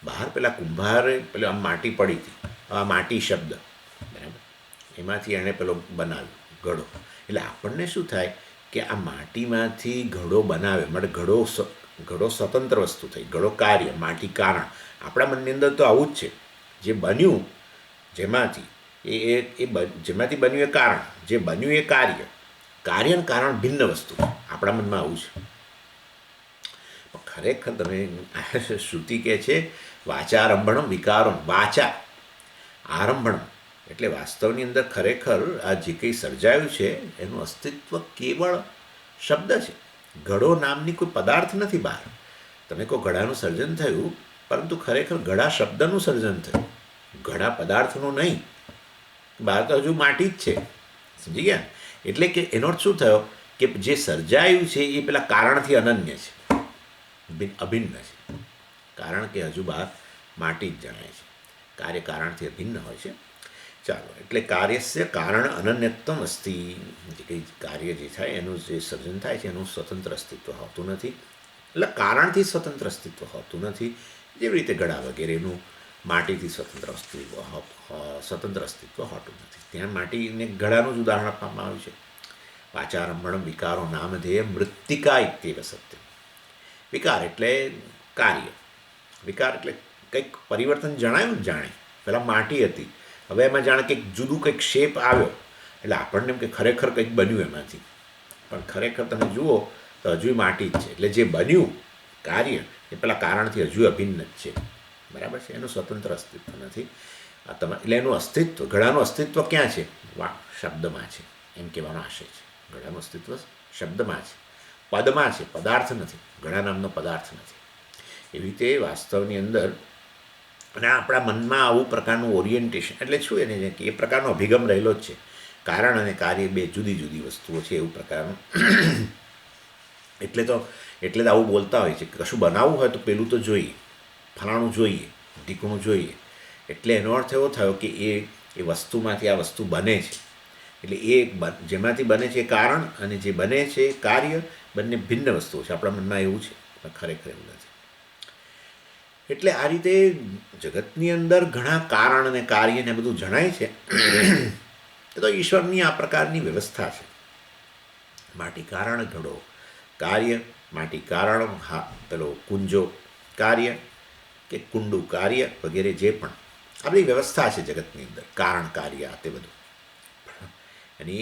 બહાર પેલા કુંભારે પેલો આમ માટી પડી હતી, આ માટી શબ્દ, બરાબર, એમાંથી એણે પેલો બનાવ્યો ઘડો. એટલે આપણને શું થાય કે આ માટીમાંથી ઘડો બનાવે, માટે ઘડો સ્વતંત્ર વસ્તુ થઈ, ઘડો કાર્ય, માટી કારણ. આપણા મનની અંદર તો આવું જ છે. જે બન્યું જેમાંથી જેમાંથી બન્યું એ કારણ, જે બન્યું એ કાર્ય, કાર્ય અને કારણ ભિન્ન વસ્તુ. આપણા મનમાં આવું છે. પણ ખરેખર તમે શ્રુતિ કહે છે વાચારંભણમ વિકારો. વાચા આરંભણમ એટલે વાસ્તવની અંદર ખરેખર આ જે કંઈ સર્જાયું છે એનું અસ્તિત્વ કેવળ શબ્દ છે. ઘડો નામની કોઈ પદાર્થ નથી બહાર. તમે કહો ઘડાનું સર્જન થયું, પરંતુ ખરેખર ઘડા શબ્દનું સર્જન થયું, ઘડા પદાર્થનું નહીં. બહાર તો હજુ માટી જ છે. સમજી ગયા? એટલે કે એનો અર્થ શું થયો કે જે સર્જાયું છે એ પેલા કારણથી અનન્ય છે, અભિન્ન છે. કારણ કે હજુ બહાર માટી જ જણાય છે. કાર્ય કારણથી અભિન્ન હોય છે. ચાલો, એટલે કાર્યસ્ય કારણ અનન્યત્વમ અસ્તિ. જે કંઈ કાર્ય જે થાય એનું જે સર્જન થાય છે એનું સ્વતંત્ર અસ્તિત્વ હોતું નથી. એટલે કારણથી સ્વતંત્ર અસ્તિત્વ હોતું નથી. જેવી રીતે ઘડા વગેરેનું માટીથી સ્વતંત્ર અસ્તિત્વ હોતું નથી. ત્યાં માટીને ઘડાનું જ ઉદાહરણ આપવામાં આવ્યું છે. વાચારંભણ વિકારો નામધેય મૃત્તિકા ઇત્યેવ સત્યમ. વિકાર એટલે કાર્ય, વિકાર એટલે કંઈક પરિવર્તન જણાયું ને. જાણે પહેલાં માટી હતી, હવે એમાં જાણે કંઈક જુદું કંઈક શેપ આવ્યો, એટલે આપણને એમ કે ખરેખર કંઈક બન્યું એમાંથી. પણ ખરેખર તમે જુઓ તો હજુ માટી જ છે. એટલે જે બન્યું કાર્ય એ પેલા કારણથી હજુ અભિન્ન જ છે. બરાબર છે. એનું સ્વતંત્ર અસ્તિત્વ નથી. એટલે એનું અસ્તિત્વ, ઘડાનું અસ્તિત્વ ક્યાં છે? શબ્દમાં છે, એમ કહેવાનો આશય છે. ઘડાનું અસ્તિત્વ શબ્દમાં છે, પદમાં છે, પદાર્થ નથી. ઘડા નામનો પદાર્થ નથી. એવી રીતે વાસ્તવની અંદર, અને આપણા મનમાં આવું પ્રકારનું ઓરિએન્ટેશન, એટલે શું એને કે એ પ્રકારનો અભિગમ રહેલો જ છે. કારણ અને કાર્ય બે જુદી જુદી વસ્તુઓ છે, એવું પ્રકારનું. એટલે જ આવું બોલતા હોય છે કે કશું બનાવવું હોય તો પેલું તો જોઈએ, ફલાણું જોઈએ, ઢીકણું જોઈએ. એટલે એનો અર્થ એવો થયો કે એ વસ્તુમાંથી આ વસ્તુ બને છે. એટલે એ જેમાંથી બને છે એ કારણ, અને જે બને છે એ કાર્ય, બંને ભિન્ન વસ્તુઓ છે. આપણા મનમાં એવું છે, પણ ખરેખર એવું નથી. એટલે આ રીતે જગતની અંદર ઘણા કારણ અને કાર્યને બધું જણાય છે. એ તો ઈશ્વરની આ પ્રકારની વ્યવસ્થા છે. માટી કારણ, ઘડો કાર્ય, માટી કારણ, પેલો કુંજો કાર્ય કે કુંડું કાર્ય વગેરે, જે પણ આ બધી વ્યવસ્થા છે જગતની અંદર, કારણ કાર્ય આ તે બધું. અને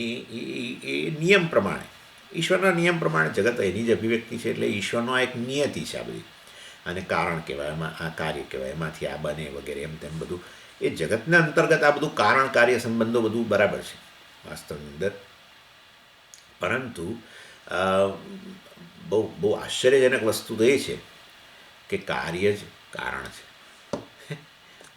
એ નિયમ પ્રમાણે, ઈશ્વરના નિયમ પ્રમાણે જગત એની જ અભિવ્યક્તિ છે. એટલે ઈશ્વરનો આ એક નિયતિ છે આ બધી. અને કારણ કહેવાય, એમાં આ કાર્ય કહેવાય, એમાંથી આ બને વગેરે, એમ તેમ બધું એ જગતના અંતર્ગત આ બધું કારણ કાર્ય સંબંધો બધું બરાબર છે વાસ્તવની અંદર. પરંતુ બહુ આશ્ચર્યજનક વસ્તુ તો એ છે કે કાર્ય જ કારણ છે.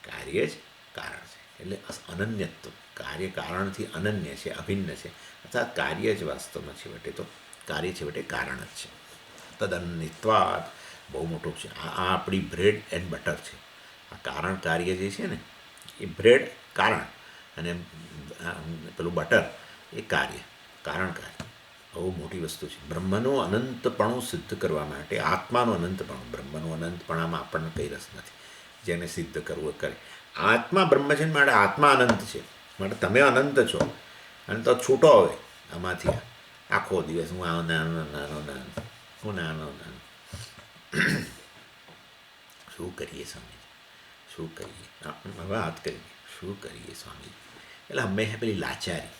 કાર્ય જ કારણ છે. એટલે અનન્યત્વ, કાર્ય કારણથી અનન્ય છે, અભિન્ન છે. અર્થાત કાર્ય જ વાસ્તવમાં છેવટે તો કાર્ય છેવટે કારણ જ છે. તદન્યત્વાદ બહુ મોટું છે. આ આપણી બ્રેડ એન્ડ બટર છે. આ કારણ કાર્ય જે છે ને, એ બ્રેડ કારણ, અને પેલું બટર એ કાર્ય, કારણ કાર્ય. બહુ મોટી વસ્તુ છે. બ્રહ્મનું અનંતપણું સિદ્ધ કરવા માટે, આત્માનું અનંતપણું, બ્રહ્મનું અનંતપણામાં આપણને કંઈ રસ નથી. જેને સિદ્ધ કરવું એ કરે. આત્મા બ્રહ્મ છે ને, માટે આત્મા અનંત છે. માટે તમે અનંત છો, અને તો છૂટો હવે આમાંથી. આખો દિવસ હું નાનો નાનો, હું નાનો નાનો. શું કરીએ સ્વામી, શું કરીએ? આપણે વાત કરીએ, શું કરીએ સ્વામી? એટલે હંમેશા પેલી લાચારી,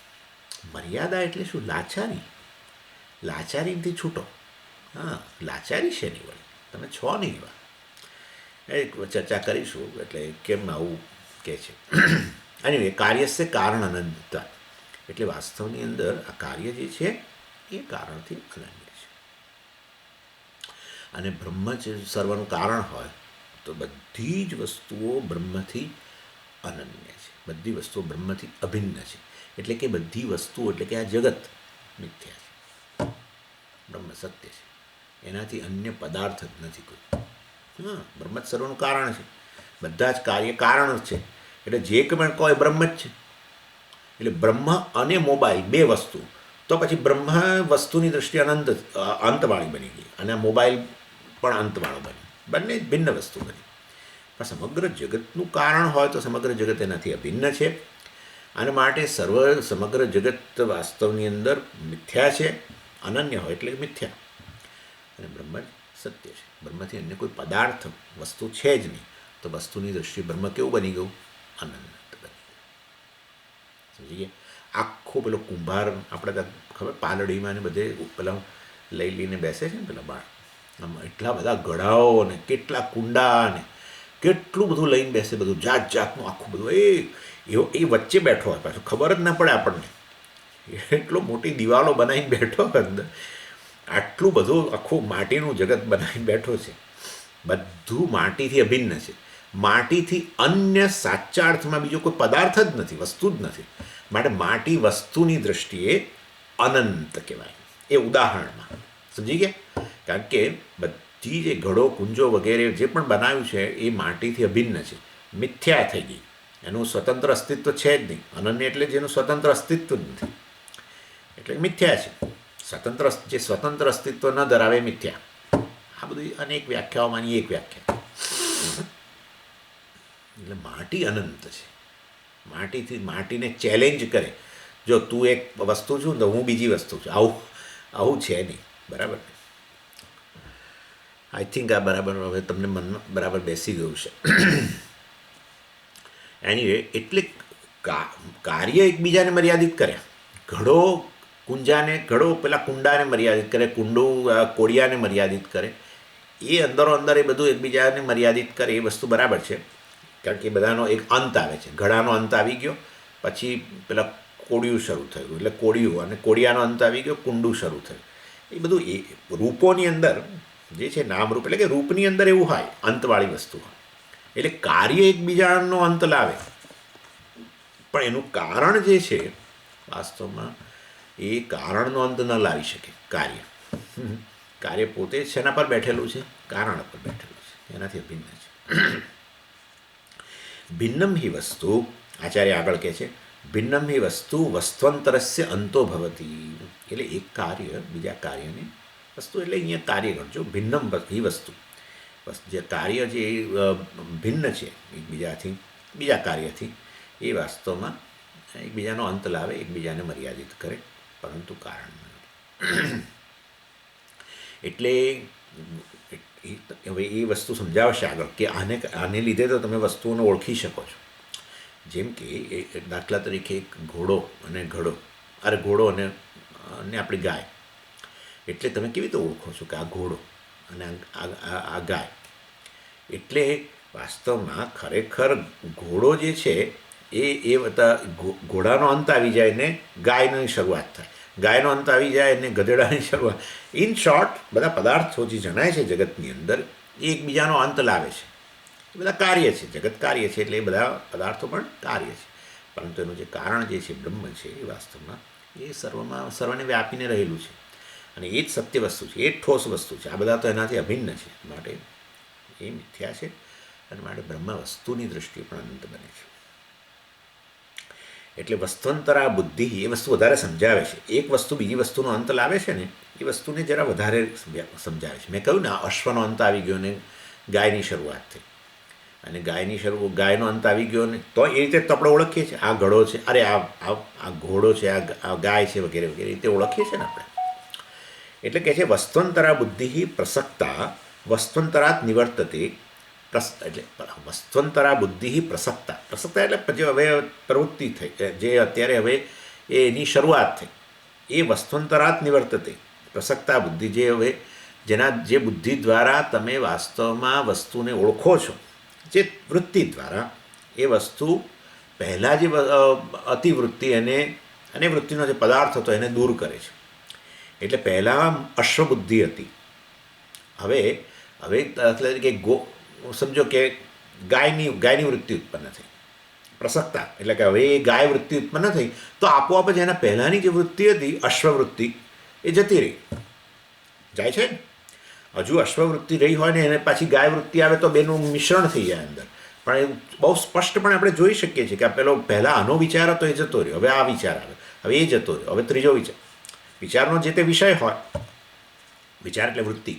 મર્યાદા એટલે શું? લાચારી, લાચારીથી છૂટો. હા, લાચારી છે નહીં વળી, તમે છો નહીં એવા. એક ચર્ચા કરીશું. એટલે કેમ આવું કહે છે. અને કાર્યસ્ય કારણ અનંતતા, એટલે વાસ્તવની અંદર આ કાર્ય જે છે એ કારણથી અનન્ય છે. અને બ્રહ્મ જ સર્વનું કારણ હોય તો બધી જ વસ્તુઓ બ્રહ્મથી અનન્ય છે. બધી વસ્તુઓ બ્રહ્મથી અભિન્ન છે. એટલે કે બધી વસ્તુઓ, એટલે કે આ જગત મિથ્યા છે, બ્રહ્મ સત્ય છે. એનાથી અન્ય પદાર્થ જ નથી કોઈ. હા, બ્રહ્મ જ સર્વનું કારણ છે. બધા જ કાર્ય કારણ જ છે. એટલે જે પણ કહો એ બ્રહ્મ જ છે. એટલે બ્રહ્મ અને મોબાઈલ બે વસ્તુ, તો પછી બ્રહ્મ વસ્તુની દ્રષ્ટિએ અંતવાળી બની ગઈ, અને મોબાઈલ પણ અંતવાળો બની. બંને ભિન્ન વસ્તુ બની. પણ સમગ્ર જગતનું કારણ હોય તો સમગ્ર જગત એનાથી અભિન્ન છે. અને માટે સમગ્ર જગત વાસ્તવની અંદર મિથ્યા છે. અનન્ય હોય એટલે મિથ્યા. અને બ્રહ્મ જ સત્ય છે. બ્રહ્મથી અન્ય કોઈ પદાર્થ વસ્તુ છે જ નહીં. તો વસ્તુની દ્રષ્ટિએ બ્રહ્મ કેવું બની ગયું? અનંત બની ગયું. સમજી ગયા? આખો પેલો કુંભાર, આપણે ત્યાં ખબર પાલડીમાં ને બધે પેલા લઈને બેસે છે ને પેલા બાળ, આમ એટલા બધા ઘડાઓ ને કેટલા કુંડા ને કેટલું બધું લઈને બેસે, બધું જાત જાતનું આખું બધું. એ વચ્ચે બેઠો હોય, પાછું ખબર જ ના પડે આપણને. એટલો મોટી દિવાલો બનાવીને બેઠો હોય અંદર. આટલું બધું આખું માટીનું જગત બનાવીને બેઠો છે. બધું માટીથી અભિન્ન છે. માટીથી અન્ય સાચા અર્થમાં બીજો કોઈ પદાર્થ જ નથી, વસ્તુ જ નથી. માટે માટી વસ્તુની દ્રષ્ટિએ અનંત કહેવાય. એ ઉદાહરણમાં સમજી ગયા? કારણ કે બધી જે ઘડો કુંજો વગેરે જે પણ બનાવ્યું છે એ માટીથી અભિન્ન છે, મિથ્યા થઈ ગઈ. એનું સ્વતંત્ર અસ્તિત્વ છે જ નહીં. અનન્ય એટલે જેનું સ્વતંત્ર અસ્તિત્વ જ નથી, એટલે મિથ્યા છે. જે સ્વતંત્ર અસ્તિત્વ ન ધરાવે મિથ્યા. આ બધી અનેક વ્યાખ્યાઓમાંની એક વ્યાખ્યા. એટલે માટી અનંત છે. માટીને ચેલેન્જ કરે, જો તું એક વસ્તુ છું તો હું બીજી વસ્તુ છું, આવું આવું છે નહીં. બરાબર. આઈ થિંક આ બરાબર હવે તમને મનમાં બરાબર બેસી ગયું છે. એનીવે, એટલે કાર્ય એકબીજાને મર્યાદિત કરે. ઘડો ઘડો પેલા કુંડાને મર્યાદિત કરે, કુંડું કોડિયાને મર્યાદિત કરે. એ અંદરો અંદર એ બધું એકબીજાને મર્યાદિત કરે, એ વસ્તુ બરાબર છે. કારણ કે એ બધાનો એક અંત આવે છે. ઘડાનો અંત આવી ગયો, પછી પેલા કોડિયું શરૂ થયું, એટલે કોડિયું, અને કોડિયાનો અંત આવી ગયો, કુંડું શરૂ થયું. એ બધું એ રૂપોની અંદર જે છે, નામરૂપ, એટલે કે રૂપની અંદર એવું હોય, અંતવાળી વસ્તુ હોય. એટલે કાર્ય એકબીજાનો અંત લાવે, પણ એનું કારણ જે છે વાસ્તવમાં એ કારણનો અંત ન લાવી શકે. કાર્ય પોતે શેના પર બેઠેલું છે? કારણ પર બેઠેલું છે, એનાથી ભિન્ન છે. ભિન્નમ હિ વસ્તુ, આચાર્ય આગળ કહે છે, ભિન્નમ હિ વસ્તુ વસ્ત્વંતરસ્ય અંતો ભવતી. એટલે એક કાર્ય બીજા કાર્યને, વસ્તુ એટલે અહીંયા કાર્ય ગણજો. ભિન્નમ હિ વસ્તુ, જે કાર્ય જે ભિન્ન છે એકબીજાથી, બીજા કાર્યથી, એ વાસ્તવમાં એકબીજાનો અંત લાવે, એકબીજાને મર્યાદિત કરે, પરંતુ કારણ એટલે હવે એ વસ્તુ સમજાવશે આગળ કે આને લીધે તો તમે વસ્તુઓને ઓળખી શકો છો. જેમ કે દાખલા તરીકે એક ઘોડો અને ઘોડો અને આપણી ગાય. એટલે તમે કેવી રીતે ઓળખો છો કે આ ઘોડો અને આ ગાય? એટલે વાસ્તવમાં ખરેખર ઘોડો જે છે એ બધા ઘોડાનો અંત આવી જાય ને ગાયની શરૂઆત થાય, ગાયનો અંત આવી જાય ને ગધેડાની શરૂઆત. ઇન શોર્ટ, બધા પદાર્થો જે જણાય છે જગતની અંદર, એ એકબીજાનો અંત લાવે છે. એ બધા કાર્ય છે, જગત કાર્ય છે, એટલે એ બધા પદાર્થો પણ કાર્ય છે. પરંતુ એનું જે કારણ જે છે, બ્રહ્મ છે, એ વાસ્તવમાં એ સર્વને વ્યાપીને રહેલું છે, અને એ જ સત્ય વસ્તુ છે, એ જ ઠોસ વસ્તુ છે. આ બધા તો એનાથી અભિન્ન છે, માટે એ મિથ્યા છે, અને માટે બ્રહ્મ વસ્તુની દૃષ્ટિએ પણ અનંત બને છે. એટલે વસ્ત્વંતરા બુદ્ધિ, એ વસ્તુ વધારે સમજાવે છે. એક વસ્તુ બીજી વસ્તુનો અંત લાવે છે ને, એ વસ્તુને જરા વધારે સમજાવે છે. મેં કહ્યું ને, અશ્વનો અંત આવી ગયો ને ગાયની શરૂઆત થઈ, અને ગાયનો અંત આવી ગયો ને, તો એ રીતે આપણે ઓળખીએ છીએ આ ઘડો છે, અરે આ ઘોડો છે, આ ગાય છે, વગેરે વગેરે રીતે ઓળખીએ છીએ ને આપણે. એટલે કહે છે વસ્ત્વંતરા બુદ્ધિ પ્રસક્તા વસ્ત્વંતરાત નિવર્તતે. એટલે વસ્ત્વંતરા બુદ્ધિ પ્રસક્તા એટલે જે હવે પ્રવૃત્તિ થઈ, જે અત્યારે હવે એની શરૂઆત થઈ, એ વસ્ત્વંતરાત નિવર્તતે. પ્રસક્તા બુદ્ધિ, જે હવે જે બુદ્ધિ દ્વારા તમે વાસ્તવમાં વસ્તુને ઓળખો છો, જે વૃત્તિ દ્વારા, એ વસ્તુ પહેલાં જે અતિવૃત્તિ અને વૃત્તિનો જે પદાર્થ હતો એને દૂર કરે છે. એટલે પહેલાં અશ્વબુદ્ધિ હતી, હવે દાખલા તરીકે સમજો કે ગાયની વૃત્તિ ઉત્પન્ન થઈ, પ્રસક્તા, એટલે કે હવે એ ગાય વૃત્તિ ઉત્પન્ન થઈ, તો આપોઆપ જ એના પહેલાંની જે વૃત્તિ હતી અશ્વવૃત્તિ, એ જતી રહી જાય છે ને. હજુ અશ્વવૃત્તિ રહી હોય ને એને પાછી ગાય વૃત્તિ આવે તો બેનું મિશ્રણ થઈ જાય અંદર. પણ એ બહુ સ્પષ્ટપણે આપણે જોઈ શકીએ છીએ કે પહેલાં આનો વિચાર હતો, એ જતો રહ્યો, હવે આ વિચાર આવે, હવે એ જતો રહ્યો, હવે ત્રીજો વિચારનો જે તે વિષય હોય, વિચાર એટલે વૃત્તિ.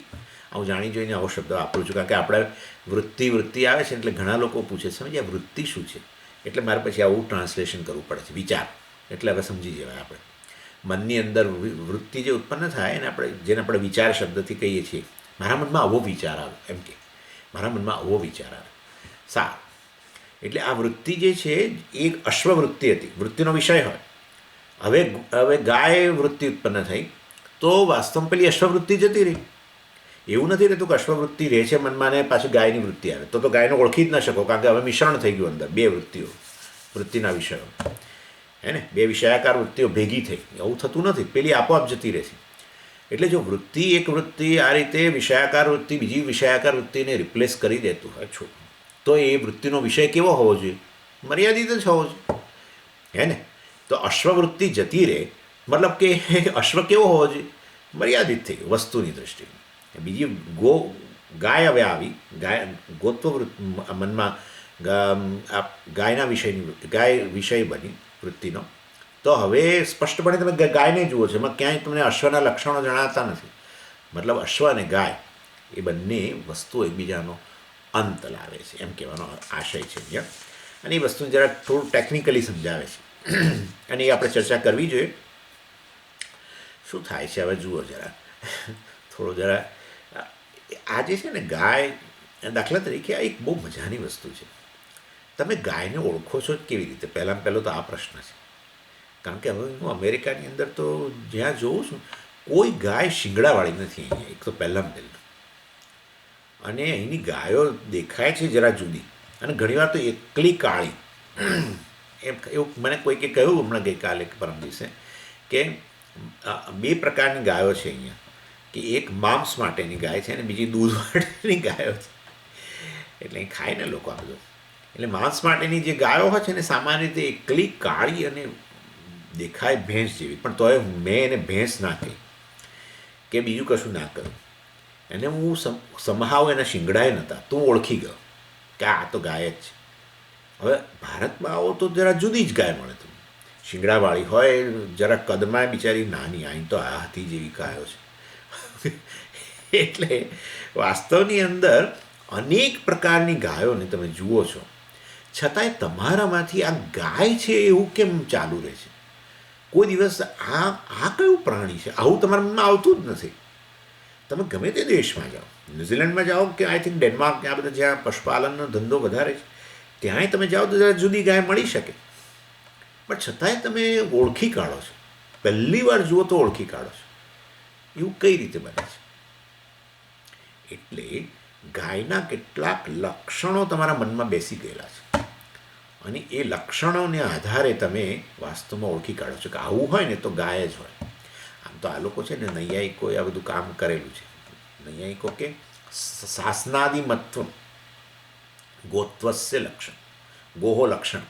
હું જાણી જોઈને આવો શબ્દ વાપરું છું, કારણ કે આપણે વૃત્તિ આવે છે એટલે ઘણા લોકો પૂછે છે, સમજ્યા વૃત્તિ શું છે? એટલે મારે પછી આવું ટ્રાન્સલેશન કરવું પડે છે. વિચાર એટલે હવે સમજી જવાય. આપણે મનની અંદર વૃત્તિ જે ઉત્પન્ન થાય એને જેને આપણે વિચાર શબ્દથી કહીએ છીએ, મારા મનમાં આવો વિચાર આવે, એમ કે મારા મનમાં આવો વિચાર આવે. સારું, એટલે આ વૃત્તિ જે છે એ અશ્વવૃત્તિ હતી, વૃત્તિનો વિષય હોય. હવે ગાય વૃત્તિ ઉત્પન્ન થઈ તો વાસ્તવમાં પેલી અશ્વવૃત્તિ જતી રહી. એવું નથી રહેતું કે અશ્વવૃત્તિ રહે છે મનમાં ને પાછી ગાયની વૃત્તિ આવે તો ગાયને ઓળખી જ ન શકો, કારણ કે હવે મિશ્રણ થઈ ગયું અંદર બે વૃત્તિના વિષયો, હે ને, બે વિષયાકાર વૃત્તિઓ ભેગી થઈ. એવું થતું નથી, પેલી આપોઆપ જતી રહે છે. એટલે જો એક વૃત્તિ આ રીતે વિષયાકાર વૃત્તિ બીજી વિષયાકાર વૃત્તિને રિપ્લેસ કરી દેતું હોય છો, તો એ વૃત્તિનો વિષય કેવો હોવો જોઈએ? મર્યાદિત જ હોવો જોઈએ, હે ને. તો અશ્વવૃત્તિ જતી રહે, મતલબ કે અશ્વ કેવો હોવો જોઈએ? મર્યાદિત થઈ ગયો વસ્તુની દૃષ્ટિએ. બીજી ગાય હવે આવી, ગોત્વ મનમાં ગાયના ગાય વિષય બની વૃત્તિનો. તો હવે સ્પષ્ટપણે તમે ગાયને જુઓ છો, એમાં ક્યાંય તમને અશ્વના લક્ષણો જણાતા નથી. મતલબ અશ્વ અને ગાય એ બંને વસ્તુઓ એકબીજાનો અંત લાવે છે, એમ કહેવાનો આશય છે અહીંયા. અને એ વસ્તુને જરા થોડું ટેકનિકલી સમજાવે છે અને એ આપણે ચર્ચા કરવી જોઈએ. શું થાય છે હવે જુઓ જરા, થોડો જરા આ જે છે ને ગાય, દાખલા તરીકે આ એક બહુ મજાની વસ્તુ છે. તમે ગાયને ઓળખો છો કેવી રીતે? પહેલાં પહેલો તો આ પ્રશ્ન છે. કારણ કે હવે હું અમેરિકાની અંદર તો જ્યાં જોઉં છું, કોઈ ગાય શિંગડાવાળી નથી અહીંયા, એક તો પહેલાં પહેલું. અને અહીંની ગાયો દેખાય છે જરા જુદી, અને ઘણીવાર તો એકલી કાળી. એવું મને કોઈકે કહ્યું હમણાં ગઈકાલે કે પરમ દિવસે કે બે પ્રકારની ગાયો છે અહીંયા, કે એક માંસ માટેની ગાય છે અને બીજી દૂધ માટેની ગાયો છે. એટલે અહીં ખાય ને લોકો આ બધું. એટલે માંસ માટેની જે ગાયો હોય છે ને સામાન્ય રીતે એકલી કાળી અને દેખાય ભેંસ જેવી, પણ તોય મેં એને ભેંસ ના કહી કે બીજું કશું ના કહ્યું. એને હું સમહાવ એના શિંગડાએ નહોતા, તું ઓળખી ગયો કે આ તો ગાય જ છે. હવે ભારતમાં આવો તો જરા જુદી જ ગાય મળે. તમને શિંગડાવાળી હોય, જરા કદમાં બિચારી નાની, અહીં તો આ હાથી જેવી ગાયો છે. એટલે વાસ્તવની અંદર અનેક પ્રકારની ગાયોને તમે જુઓ છો, છતાંય તમારામાંથી આ ગાય છે એવું કેમ ચાલુ રહે છે? કોઈ દિવસ આ કયું પ્રાણી છે આવું તમારા મનમાં આવતું જ નથી. તમે ગમે તે દેશમાં જાઓ, ન્યૂઝીલેન્ડમાં જાઓ કે આઈ થિંક ડેનમાર્ક, ત્યાં બધા જ્યાં પશુપાલનનો ધંધો વધારે છે, ત્યાંય તમે જાઓ તો જરા જુદી ગાય મળી શકે, પણ છતાંય તમે ઓળખી કાઢો છો. પહેલી વાર જુઓ તો ઓળખી કાઢો છો. એવું કઈ રીતે બને છે? એટલે ગાયના કેટલાક લક્ષણો તમારા મનમાં બેસી ગયેલા છે, અને એ લક્ષણોને આધારે તમે વાસ્તવમાં ઓળખી કાઢો છો કે આવું હોય ને તો ગાય જ હોય. આમ તો આ લોકો છે ને, નૈયાયિકોએ આ બધું કામ કરેલું છે. નૈયાયિકો કે શાસનાદિમત્વમ ગોત્વસ્ય લક્ષણ, ગોહો લક્ષણ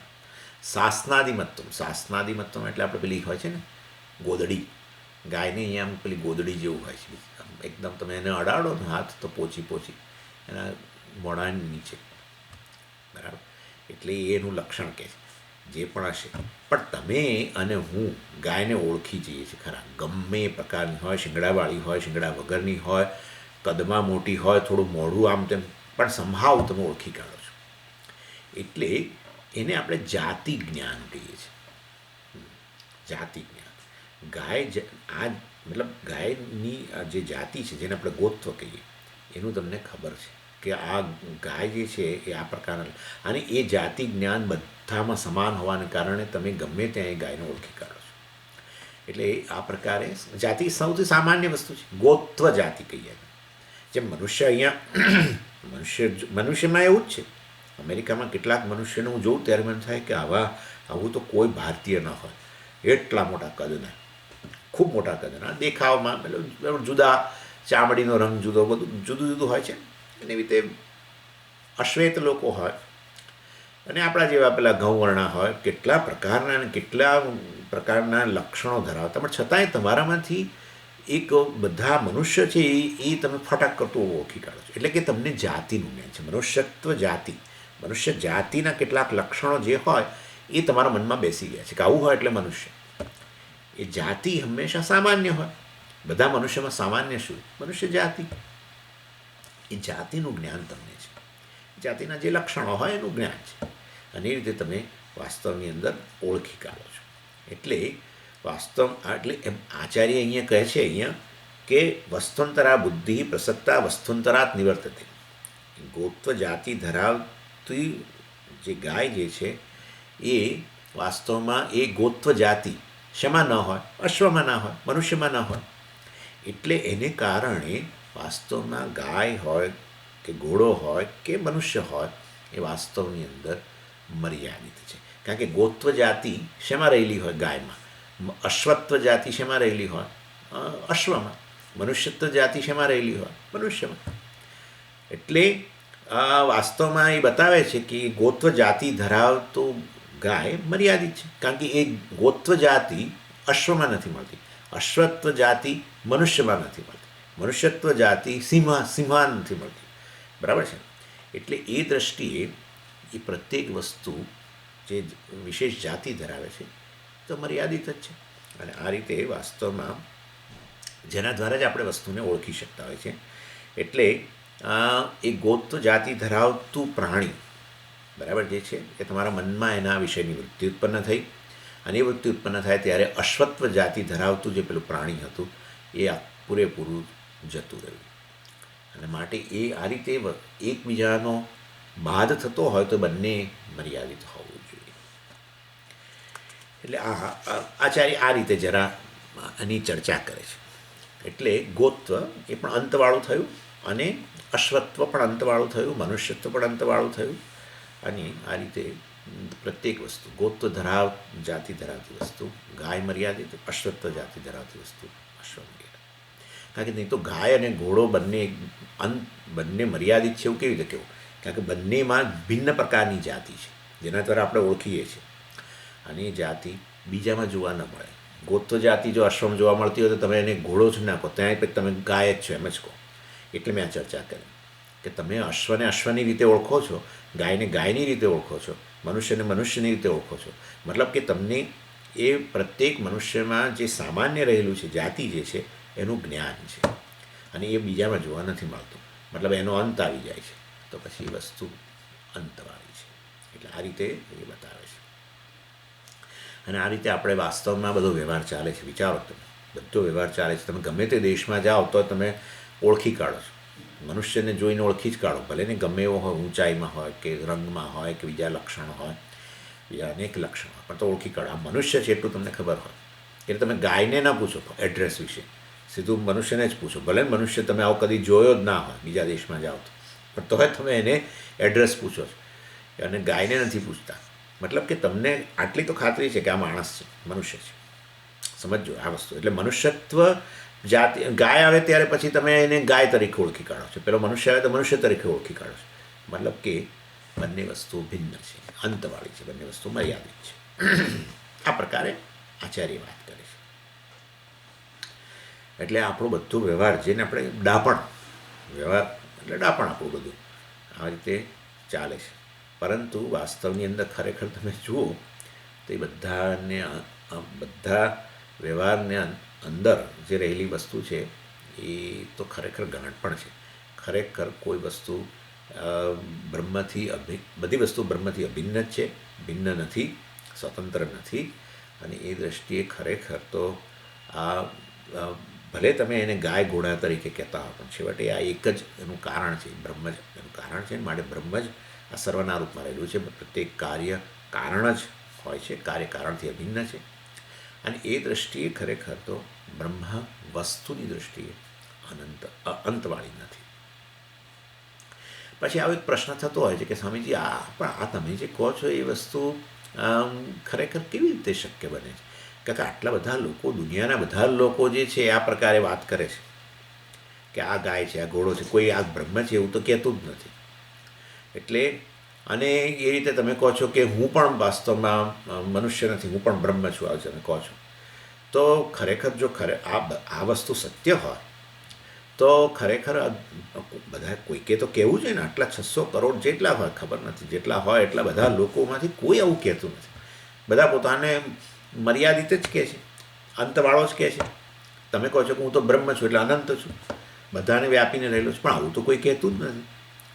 શાસનાદિમત્વમ. શાસનાદિમત્વમ એટલે આપણે પેલી હોય છે ને ગોદડી, ગાયને અહીંયા આમ પેલી ગોદડી જેવું હોય છે, એકદમ તમે એને અડાડો ને હાથ તો પોચી એના મોઢાની નીચે, બરાબર. એટલે એનું લક્ષણ કહે છે જે પણ હશે. પણ તમે અને હું ગાયને ઓળખી જઈએ છીએ ખરા, ગમે એ પ્રકારની હોય, શિંગડાવાળી હોય, શિંગડા વગરની હોય, કદમાં મોટી હોય, થોડું મોઢું આમ તેમ, પણ સંભાવ તમે ઓળખી કાઢો છો. એટલે એને આપણે જાતિ જ્ઞાન કહીએ છીએ. જાતિ જ્ઞાન. ગાય આ મતલબ ગાયની જે જાતિ છે, જેને આપણે ગોત્વ કહીએ, એનું તમને ખબર છે કે આ ગાય જે છે એ આ પ્રકારના, અને એ જાતિ જ્ઞાન બધામાં સમાન હોવાને કારણે તમે ગમે ત્યાં એ ગાયને ઓળખી કાઢો છો. એટલે આ પ્રકારે જાતિ સૌથી સામાન્ય વસ્તુ છે, ગોત્વ જાતિ કહીએ. જેમ મનુષ્ય અહીંયા મનુષ્યમાં એવું જ છે. અમેરિકામાં કેટલાક મનુષ્યને હું જોઉં ત્યારે મને થાય કે આવું તો કોઈ ભારતીય ન હોય. એટલા મોટા કદના, ખૂબ મોટા કદના, દેખાવમાં મતલબ જુદા, ચામડીનો રંગ જુદો, બધું જુદું જુદું હોય છે. એની રીતે અશ્વેત લોકો હોય, અને આપણા જેવા પેલા ઘઉંવર્ણા હોય, કેટલા પ્રકારના અને કેટલા પ્રકારના લક્ષણો ધરાવતા, પણ છતાંય તમારામાંથી એક બધા મનુષ્ય છે એ તમે ફટાક કરતું ઓળખી કાઢો છો. એટલે કે તમને જાતિનું જ્ઞાન છે, મનુષ્યત્વ જાતિ, મનુષ્ય જાતિના કેટલાક લક્ષણો જે હોય એ તમારા મનમાં બેસી ગયા છે કે આવું હોય એટલે મનુષ્ય. એ જાતિ હંમેશા સામાન્ય હોય. બધા મનુષ્યમાં સામાન્ય શું? મનુષ્ય જાતિ. એ જાતિનું જ્ઞાન તમને છે, જાતિના જે લક્ષણો હોય એનું જ્ઞાન છે, અને એ રીતે તમે વાસ્તવની અંદર ઓળખી કાઢો છો. એટલે એટલે એમ આચાર્ય અહીંયા કહે છે અહીંયા કે વસ્તુંતરા બુદ્ધિ પ્રસક્તા વસ્તુંતરાત નિવર્તતે. ગોત્વ જાતિ ધરાવતી જે ગાય જે છે એ વાસ્તવમાં એ ગોત્વ જાતિ શેમાં ન હોય? અશ્વમાં ના હોય, મનુષ્યમાં ન હોય. એટલે એને કારણે વાસ્તવમાં ગાય હોય કે ઘોડો હોય કે મનુષ્ય હોય, એ વાસ્તવની અંદર મર્યાદિત છે. કારણ કે ગોત્વ જાતિ શેમાં રહેલી હોય? ગાયમાં. અશ્વત્વ જાતિ શેમાં રહેલી હોય? અશ્વમાં. મનુષ્યત્વ જાતિ શેમાં રહેલી હોય? મનુષ્યમાં. એટલે વાસ્તવમાં એ બતાવે છે કે ગોત્વ જાતિ ધરાવતો ગાય મર્યાદિત છે. કારણ કે એ ગોત્વ જાતિ અશ્વમાં નથી મળતી, અશ્વત્વ જાતિ મનુષ્યમાં નથી મળતી, મનુષ્યત્વ જાતિ સિંહમાં નથી મળતી, બરાબર છે. એટલે એ દૃષ્ટિએ એ પ્રત્યેક વસ્તુ જે વિશેષ જાતિ ધરાવે છે તો મર્યાદિત જ છે. અને આ રીતે વાસ્તવમાં જેના દ્વારા જ આપણે વસ્તુને ઓળખી શકતા હોય છે. એટલે એ ગોત્ર જાતિ ધરાવતું પ્રાણી બરાબર જે છે એ તમારા મનમાં એના વિષયની વૃત્તિ ઉત્પન્ન થઈ, અને એ વૃત્તિ ઉત્પન્ન થાય ત્યારે અશ્વત્વ જાતિ ધરાવતું જે પેલું પ્રાણી હતું એ પૂરેપૂરું જતું રહ્યું. અને માટે એ આ રીતે એકબીજાનો બાદ થતો હોય તો બંને મર્યાદિત હોવું જોઈએ. એટલે આચાર્ય આ રીતે જરા આની ચર્ચા કરે છે. એટલે ગોત્વ એ પણ અંતવાળું થયું, અને અશ્વત્વ પણ અંતવાળું થયું, મનુષ્યત્વ પણ અંતવાળું થયું. અને આ રીતે પ્રત્યેક વસ્તુ ગોત્વ જાતિ ધરાવતી વસ્તુ ગાય મર્યાદિત, અશ્વત્વ જાતિ ધરાવતી વસ્તુ અશ્વ મર્યાદિત. કારણ કે નહીં તો ગાય અને ઘોડો બંને મર્યાદિત છે એવું કેવી રીતે કહેવું? કારણ કે બંનેમાં ભિન્ન પ્રકારની જાતિ છે જેના દ્વારા આપણે ઓળખીએ છીએ, અને એ જાતિ બીજામાં જોવા ન મળે. ગોત્વ જાતિ જો અશ્વમાં જોવા મળતી હોય તો તમે એને ઘોડો જ ના કહો, ત્યાં પછી તમે ગાય જ છો એમ જ કહો. એટલે મેં આ ચર્ચા કરી કે તમે અશ્વને અશ્વની રીતે ઓળખો છો, ગાયને ગાયની રીતે ઓળખો છો, મનુષ્યને મનુષ્યની રીતે ઓળખો છો. મતલબ કે તમને એ પ્રત્યેક મનુષ્યમાં જે સામાન્ય રહેલું છે જાતિ જે છે એનું જ્ઞાન છે, અને એ બીજામાં જોવા નથી મળતું. મતલબ એનો અંત આવી જાય છે, તો પછી એ વસ્તુ અંતવાળી છે. એટલે આ રીતે એ બતાવે છે. અને આ રીતે આપણે વાસ્તવમાં બધો વ્યવહાર ચાલે છે. વિચારો તમે, બધો વ્યવહાર ચાલે છે. તમે ગમે તે દેશમાં જાઓ તો તમે ઓળખી કાઢો છો, મનુષ્યને જોઈને ઓળખી જ કાઢો. ભલે ને ગમે એવો હોય, ઊંચાઈમાં હોય કે રંગમાં હોય કે બીજા લક્ષણો હોય, બીજા અનેક લક્ષણો, પણ તો ઓળખી કાઢો આ મનુષ્ય છે એટલું તમને ખબર હોય. એટલે તમે ગાયને ના પૂછો એડ્રેસ વિશે, સીધું મનુષ્યને જ પૂછો. ભલે મનુષ્ય તમે આવો કદી જોયો જ ના હોય, બીજા દેશમાં જાઓ તો, પણ તોય તમે એને એડ્રેસ પૂછો છો, અને ગાયને નથી પૂછતા. મતલબ કે તમને આટલી તો ખાતરી છે કે આ માણસ છે, મનુષ્ય છે. સમજો આ વસ્તુ. એટલે મનુષ્યત્વ જાતિ ગાય આવે ત્યારે પછી તમે એને ગાય તરીકે ઓળખી કાઢો છો, પેલો મનુષ્ય આવે તો મનુષ્ય તરીકે ઓળખી કાઢો છો. મતલબ કે બંને વસ્તુ ભિન્ન છે, અંતવાળી છે, બંને વસ્તુ મર્યાદિત છે. આ પ્રકારે આચાર્ય વાત કરે છે. એટલે આપણું બધું વ્યવહાર જેને આપણે ડાપણ વ્યવહાર એટલે ડાપણ આપણું બધું આ રીતે ચાલે છે. પરંતુ વાસ્તવની અંદર ખરેખર તમે જુઓ તો એ બધા વ્યવહારને અંદર જે રહેલી વસ્તુ છે એ તો ખરેખર ગણતપણ છે. ખરેખર કોઈ વસ્તુ બધી વસ્તુ બ્રહ્મથી અભિન્ન જ છે, ભિન્ન નથી, સ્વતંત્ર નથી. અને એ દૃષ્ટિએ ખરેખર તો આ ભલે તમે એને ગાય ઘોડા તરીકે કહેતા હો, પણ છેવટે આ એક જ એનું કારણ છે, બ્રહ્મ જ એનું કારણ છે. માટે બ્રહ્મ જ આ સર્વના રૂપમાં રહેલું છે. પ્રત્યેક કાર્ય કારણ જ હોય છે, કાર્ય કારણથી અભિન્ન છે. અને એ દૃષ્ટિએ ખરેખર તો બ્રહ્મ વસ્તુની દૃષ્ટિએ અંતવાળી નથી. પછી આવો એક પ્રશ્ન થતો હોય છે કે સ્વામીજી આ તમે જે કહો છો એ વસ્તુ ખરેખર કેવી રીતે શક્ય બને છે? કારણ કે આટલા બધા લોકો, દુનિયાના બધા લોકો જે છે આ પ્રકારે વાત કરે છે કે આ ગાય છે, આ ઘોડો છે, કોઈ આ બ્રહ્મ છે એવું તો કહેતું જ નથી. એટલે અને એ રીતે તમે કહો છો કે હું પણ વાસ્તવમાં મનુષ્ય નથી, હું પણ બ્રહ્મ છું, આ તમે કહો છો. તો ખરેખર જો આ વસ્તુ સત્ય હોય તો ખરેખર બધા કોઈકે તો કહેવું જોઈએ ને. આટલા 600 કરોડ જેટલા હોય, ખબર નથી જેટલા હોય એટલા બધા લોકોમાંથી કોઈ આવું કહેતું નથી. બધા પોતાને મર્યાદિત જ કહે છે, અંતવાળો જ કહે છે. તમે કહો છો કે હું તો બ્રહ્મ છું એટલે અનંત છું, બધાને વ્યાપીને રહેલો છું, પણ આવું તો કોઈ કહેતું જ નથી.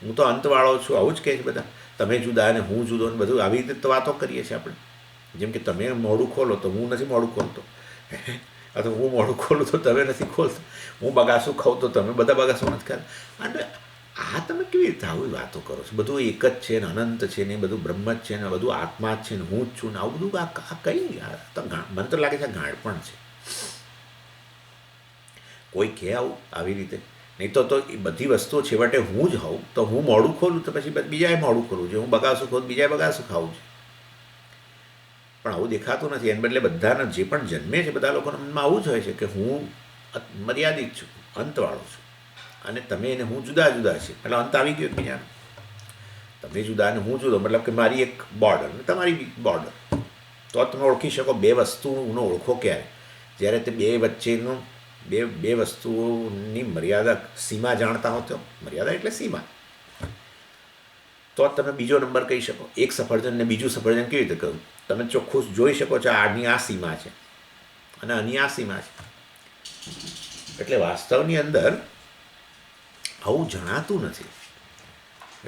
હું તો અંતવાળો છું આવું જ કહે છે બધા. તમે જુદા અને હું જુદો ને બધું આવી રીતે તો વાતો કરીએ છીએ આપણે. જેમ કે તમે મોઢું ખોલો તો હું નથી મોઢું ખોલતો, અથવા હું મોઢું ખોલું તો તમે નથી ખોલતો. હું બગાસું ખાઉં તો તમે બધા બગાસું નથી ખાતા. અને આ તમે કેવી રીતે આવી વાતો કરો છો? બધું એક જ છે ને, અનંત છે ને, બધું બ્રહ્મ જ છે ને, બધું આત્મા જ છે ને, હું જ છું ને, આવું બધું આ કંઈ તો મને તો લાગે છે આ ગાંડપણ છે. કોઈ કહે આવું આવી રીતે? નહીં તો એ બધી વસ્તુઓ છેવટે હું જ હોઉં તો હું મોઢું ખોલું તો પછી બીજાએ મોઢું ખોલવું છે, હું બગાસું ખોલું બીજાએ બગાસું ખાવું છે. પણ આવું દેખાતું નથી. એને બદલે બધાના જે પણ જન્મે છે બધા લોકોના મનમાં આવું જ હોય છે કે હું મર્યાદિત છું, અંતવાળો છું, અને તમે એને હું જુદા જુદા છે. એટલે અંત આવી ગયો બીજાનો. તમે જુદા અને હું જુદો, મતલબ કે મારી એક બોર્ડર ને તમારી બોર્ડર. તો તમે ઓળખી શકો. બે વસ્તુનો ઓળખો ક્યારે? જ્યારે તે બે વચ્ચેનું બે વસ્તુઓની મર્યાદા, સીમા જાણતા હો તો. મર્યાદા એટલે સીમા. તો તમે બીજો નંબર કહી શકો. એક સફરજન ને બીજું સફરજન કેવી રીતે કહ્યું? તમે ચોખ્ખું જોઈ શકો છો આની આ સીમા છે અને આની આ સીમા છે. એટલે વાસ્તવની અંદર આવું જણાતું નથી.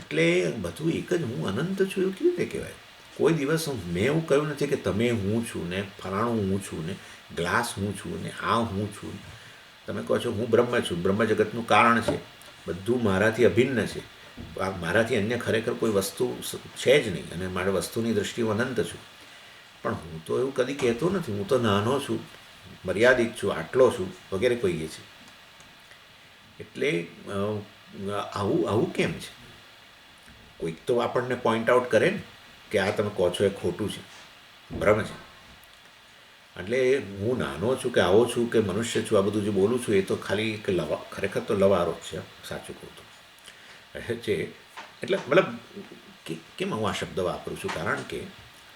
એટલે બધું એક જ હું અનંત છું એવું કેવી રીતે કહેવાય? કોઈ દિવસ મેં એવું કહ્યું નથી કે તમે હું છું ને ફલાણું હું છું ને ગ્લાસ હું છું ને આ હું છું. તમે કહો છો હું બ્રહ્મ છું, બ્રહ્મ જગતનું કારણ છે, બધું મારાથી અભિન્ન છે, મારાથી અન્ય ખરેખર કોઈ વસ્તુ છે જ નહીં, અને મારે વસ્તુની દ્રષ્ટિએ હું અનંત છું. પણ હું તો એવું કદી કહેતો નથી. હું તો નાનો છું, મર્યાદિત છું, આટલો છું વગેરે કહીએ છીએ. એટલે આવું આવું કેમ છે? કોઈક તો આપણને પોઈન્ટ આઉટ કરે ને કે આ તમે કહો છો એ ખોટું છે, ભ્રમ છે. એટલે હું નાનો છું કે આવો છું કે મનુષ્ય છું, આ બધું જે બોલું છું એ તો ખાલી એક ખરેખર તો લવારો જ છે, સાચું કહું તો છે. એટલે મતલબ કેમ હું આ શબ્દ વાપરું છું? કારણ કે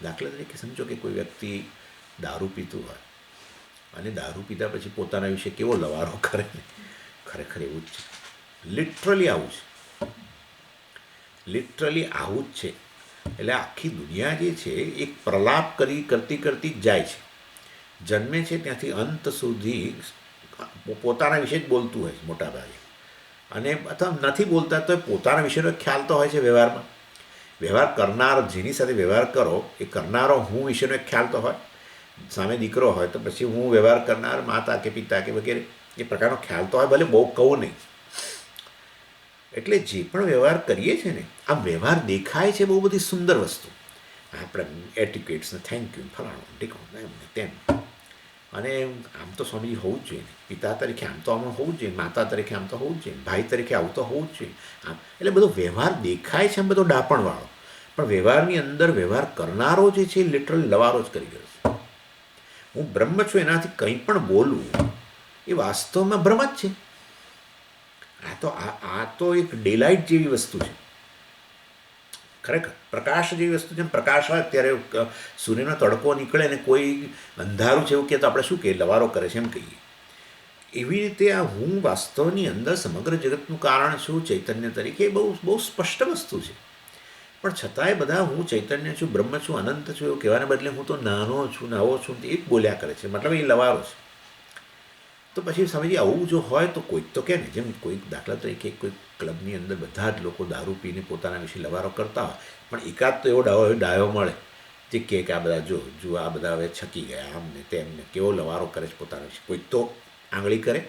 દાખલા તરીકે સમજો કે કોઈ વ્યક્તિ દારૂ પીતું હોય અને દારૂ પીધા પછી પોતાના વિશે કેવો લવારો કરે ને, ખરેખર એવું જ છે. લિટરલી આવું છે, લિટરલી આવું જ છે. એટલે આખી દુનિયા જે છે એક પ્રલાપ કરતી જ જાય છે. જન્મે છે ત્યાંથી અંત સુધી પોતાના વિશે જ બોલતું હોય છે મોટા ભાગે, અને અથવા નથી બોલતા તો પોતાના વિશેનો ખ્યાલ તો હોય છે. વ્યવહાર કરનાર, જેની સાથે વ્યવહાર કરો એ કરનારો હું વિશેનો એક ખ્યાલ તો હોય. સામે દીકરો હોય તો પછી હું વ્યવહાર કરનાર માતા કે પિતા કે વગેરે એ પ્રકારનો ખ્યાલ તો હોય, ભલે બહુ કહું નહીં. એટલે જે પણ વ્યવહાર કરીએ છીએ ને, આ વ્યવહાર દેખાય છે બહુ બધી સુંદર વસ્તુ, આપણે એટિકેટ્સને થેન્ક યુ ફલાણું ઢીકણું એમ ને તેમ, અને આમ તો સ્વામીજી હોવું જ જોઈએ, પિતા તરીકે આમ તો આમાં હોવું જ જોઈએ, માતા તરીકે આમ તો હોવું જ જોઈએ, ભાઈ તરીકે આવું તો હોવું જ જોઈએ. આમ એટલે બધો વ્યવહાર દેખાય છે આમ બધો ડાપણવાળો, પણ વ્યવહારની અંદર વ્યવહાર કરનારો જે છે લિટરલ લવારો જ કરી ગયો છે. હું બ્રહ્મ છું એનાથી કંઈ પણ બોલવું એ વાસ્તવમાં બ્રહ્મ જ છે. આ તો એક ડેલાઇટ જેવી વસ્તુ છે, ખરેખર પ્રકાશ જેવી વસ્તુ છે. પ્રકાશ હોય ત્યારે સૂર્યનો તડકો નીકળે અને કોઈ અંધારું છે એવું કહે તો આપણે શું કહીએ? લવારો કરે છે એમ કહીએ. એવી રીતે આ હું વાસ્તવની અંદર સમગ્ર જગતનું કારણ છું ચૈતન્ય તરીકે, એ બહુ સ્પષ્ટ વસ્તુ છે. પણ છતાંય બધા હું ચૈતન્ય છું, બ્રહ્મ છું, અનંત છું એવું કહેવાને બદલે હું તો નાનો છું, નવો છું એ જ બોલ્યા કરે છે. મતલબ એ લવારો છે. તો પછી સમજી આવું જો હોય તો કોઈક તો કે ને, જેમ કોઈક દાખલા તરીકે કોઈ ક્લબની અંદર બધા જ લોકો દારૂ પીને પોતાના વિશે લવારો કરતા હોય, પણ એકાદ તો એવો ડાયો મળે જે કહે કે આ બધા જો આ બધા હવે છકી ગયા, આમ ને તેમ ને કેવો લવારો કરે છે પોતાના વિશે, કોઈક તો આંગળી કરે.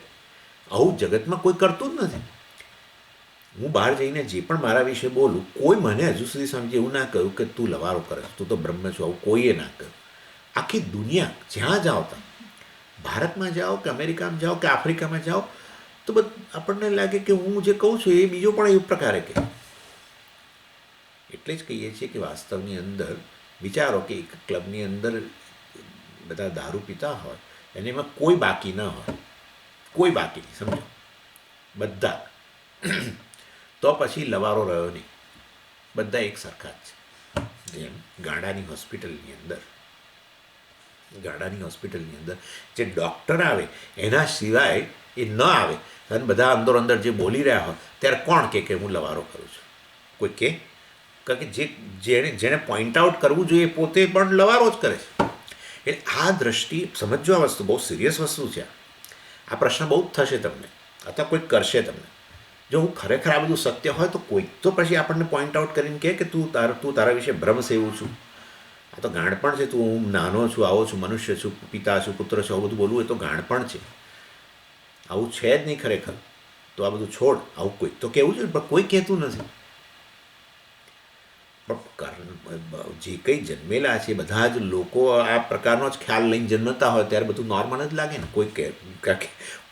આવું જગતમાં કોઈ કરતું જ નથી. હું બહાર જઈને જે પણ મારા વિશે બોલું, કોઈ મને હજુ સુધી સમજે એવું ના કહ્યું કે તું લવારો કરે, તું તો બ્રહ્મ છું, આવું કોઈએ ના કહ્યું. આખી દુનિયા જ્યાં જાઓ, તમે ભારતમાં જાઓ કે અમેરિકામાં જાઓ કે આફ્રિકામાં જાઓ, તો આપણને લાગે કે હું જે કહું છું એ બીજો પણ એ પ્રકારે કહે. એટલે જ કહીએ છીએ કે વાસ્તવની અંદર વિચારો કે એક ક્લબની અંદર બધા દારૂ પીતા હોય અને એમાં કોઈ બાકી ન હોય, કોઈ બાકી નહીં, સમજો બધા, તો પછી લવારો રહ્યો નહીં. બધા એક સરખા જ છે. જેમ ગાડાની હોસ્પિટલની અંદર જે ડૉક્ટર આવે એના સિવાય એ ન આવે અને બધા અંદર જે બોલી રહ્યા હોય ત્યારે કોણ કે હું લવારો કરું છું? કોઈ કે? કારણ કે જેણે પોઈન્ટ આઉટ કરવું જોઈએ પોતે પણ લવારો જ કરે છે. એટલે આ દ્રષ્ટિ સમજો, આ વસ્તુ બહુ સિરિયસ વસ્તુ છે. આ પ્રશ્ન બહુ જ થશે તમને, અથવા કોઈક કરશે તમને. જો હું ખરેખર આ બધું સત્ય હોય તો કોઈક તો પછી આપણને પોઈન્ટ આઉટ કરીને કહે કે તું તારા વિશે ભ્રમ સેવું છું, આ તો ગાણપણ છે, તું હું નાનો છું, આવો છું, મનુષ્ય છું, પિતા છું, પુત્ર છું, આવું બધું બોલવું એ તો ગાણપણ છે. આવું છે જ નહીં ખરેખર. તો આ બધું છોડ, આવું કોઈક તો કહેવું જોઈએ, પણ કોઈ કહેતું નથી. પણ જે કંઈ જન્મેલા છે બધા જ લોકો આ પ્રકારનો જ ખ્યાલ લઈને જન્મતા હોય ત્યારે બધું નોર્મલ જ લાગે ને. કોઈ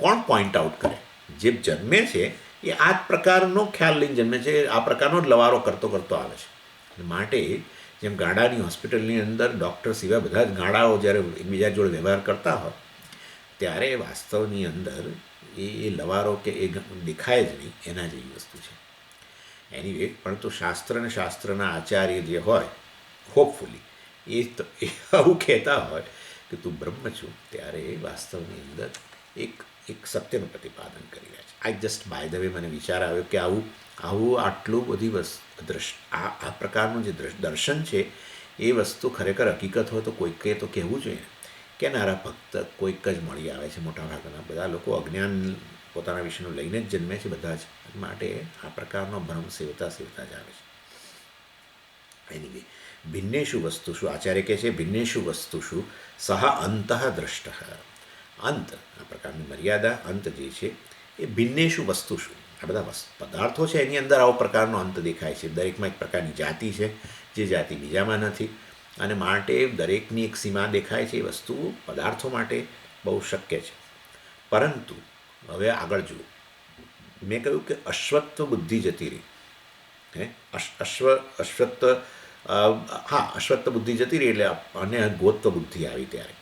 કોણ પોઈન્ટ આઉટ કરે? જે જન્મે છે એ આ જ પ્રકારનો ખ્યાલ લઈને જન્મે છે, આ પ્રકારનો જ લવારો કરતો આવે છે. માટે જેમ ગાડાની હોસ્પિટલની અંદર ડૉક્ટર સિવાય બધા જ ગાડાઓ જ્યારે એકબીજા જોડે વ્યવહાર કરતા હોય ત્યારે વાસ્તવની અંદર એ લવારો કે એ દેખાય જ નહીં, એના જેવી વસ્તુ છે. એનીવે, પરંતુ શાસ્ત્ર અને શાસ્ત્રના આચાર્ય જે હોય હોપફુલી એ આવું કહેતા હોય કે તું બ્રહ્મ છું, ત્યારે વાસ્તવની અંદર એક સત્યનું પ્રતિપાદન કરી રહ્યા છે. I just by the way મને વિચાર આવ્યો કે આવું આટલું બધી આ પ્રકારનું જે દર્શન છે એ વસ્તુ ખરેખર હકીકત હોય તો કોઈકે તો કહેવું જોઈએ. કેનારા ભક્ત કોઈક જ મળી આવે છે. મોટાભાગના બધા લોકો અજ્ઞાન પોતાના વિષયનું લઈને જ જન્મે છે બધા જ, માટે આ પ્રકારનો ભ્રમ સેવતા સેવતા જ આવે છે. એની ભિન્નેષુ વસ્તુષુ આચાર્ય કહે છે ભિન્નેષુ વસ્તુષુ સહ અંતઃ દ્રષ્ટ. અંત આ પ્રકારની મર્યાદા અંત જે છે એ ભિન્નેષુ વસ્તુષુ આ બધા પદાર્થો છે એની અંદર આવો પ્રકારનો અંત દેખાય છે. દરેકમાં એક પ્રકારની જાતિ છે જે જાતિ બીજામાં નથી, અને માટે દરેકની એક સીમા દેખાય છે. એ વસ્તુ પદાર્થો માટે બહુ શક્ય છે. પરંતુ હવે આગળ જુઓ, મેં કહ્યું કે અશ્વત્વ બુદ્ધિ જતી રહી. અશ્વત્વ બુદ્ધિ જતી રહી એટલે અને ગોત્વ બુદ્ધિ આવી ત્યારે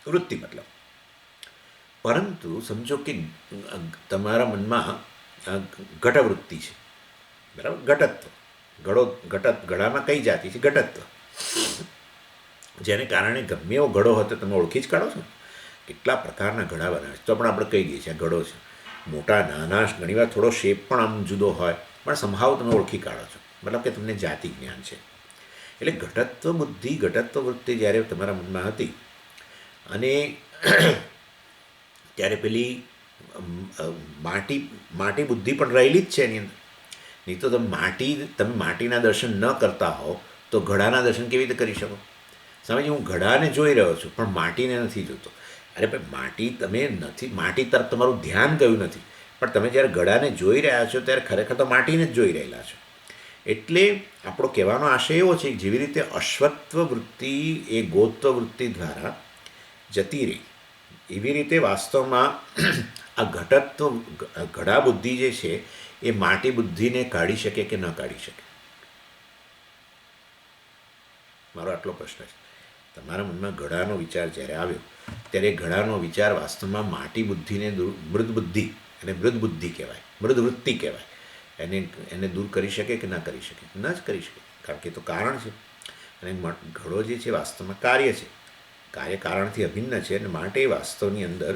વૃત્તિ મતલબ. પરંતુ સમજો કે તમારા મનમાં ઘટવૃત્તિ છે, બરાબર, ઘડામાં કઈ જાતિ છે? ઘટત્વ. જેને કારણે ગમે એવો ઘડો હતો તમે ઓળખી જ કાઢો છો. કેટલા પ્રકારના ઘડા બનાવે છે તો પણ આપણે કહી દઈએ છીએ આ ઘડો છે. મોટા નાના ઘણીવાર થોડો શેપ પણ આમ જુદો હોય, પણ સંભાવ તમે ઓળખી કાઢો છો, મતલબ કે તમને જાતિ જ્ઞાન છે. એટલે ઘટત્વ બુદ્ધિ ઘટત્વ વૃત્તિ જ્યારે તમારા મનમાં હતી અને ત્યારે પેલી માટી બુદ્ધિ પણ રહેલી જ છે એની અંદર. નહીં તો તમે માટીના દર્શન ન કરતા હો તો ઘડાના દર્શન કેવી રીતે કરી શકો? સમજ, હું ઘડાને જોઈ રહ્યો છું પણ માટીને નથી જોતો. અરે ભાઈ, માટી તરફ તમારું ધ્યાન ગયું નથી, પણ તમે જ્યારે ઘડાને જોઈ રહ્યા છો ત્યારે ખરેખર તો માટીને જ જોઈ રહેલા છો. એટલે આપણો કહેવાનો આશય એવો છે કે જેવી રીતે અશ્વત્વ વૃત્તિ એ ગોત્વ વૃત્તિ દ્વારા જતી રહી, એવી રીતે વાસ્તવમાં આ ઘડા બુદ્ધિ જે છે એ માટી બુદ્ધિને કાઢી શકે કે ન કાઢી શકે? મારો આટલો પ્રશ્ન છે. તમારા મનમાં ઘડાનો વિચાર જ્યારે આવ્યો ત્યારે ઘડાનો વિચાર વાસ્તવમાં માટી બુદ્ધિને મૃદ બુદ્ધિ, અને મૃદ બુદ્ધિ કહેવાય, મૃદ વૃત્તિ કહેવાય, એને દૂર કરી શકે કે ના કરી શકે? ન જ કરી શકે, કારણ કે એ તો કારણ છે. અને ઘડો જે છે વાસ્તવમાં કાર્ય છે, કાર્ય કારણથી અભિન્ન છે, અને માટે વાસ્તવની અંદર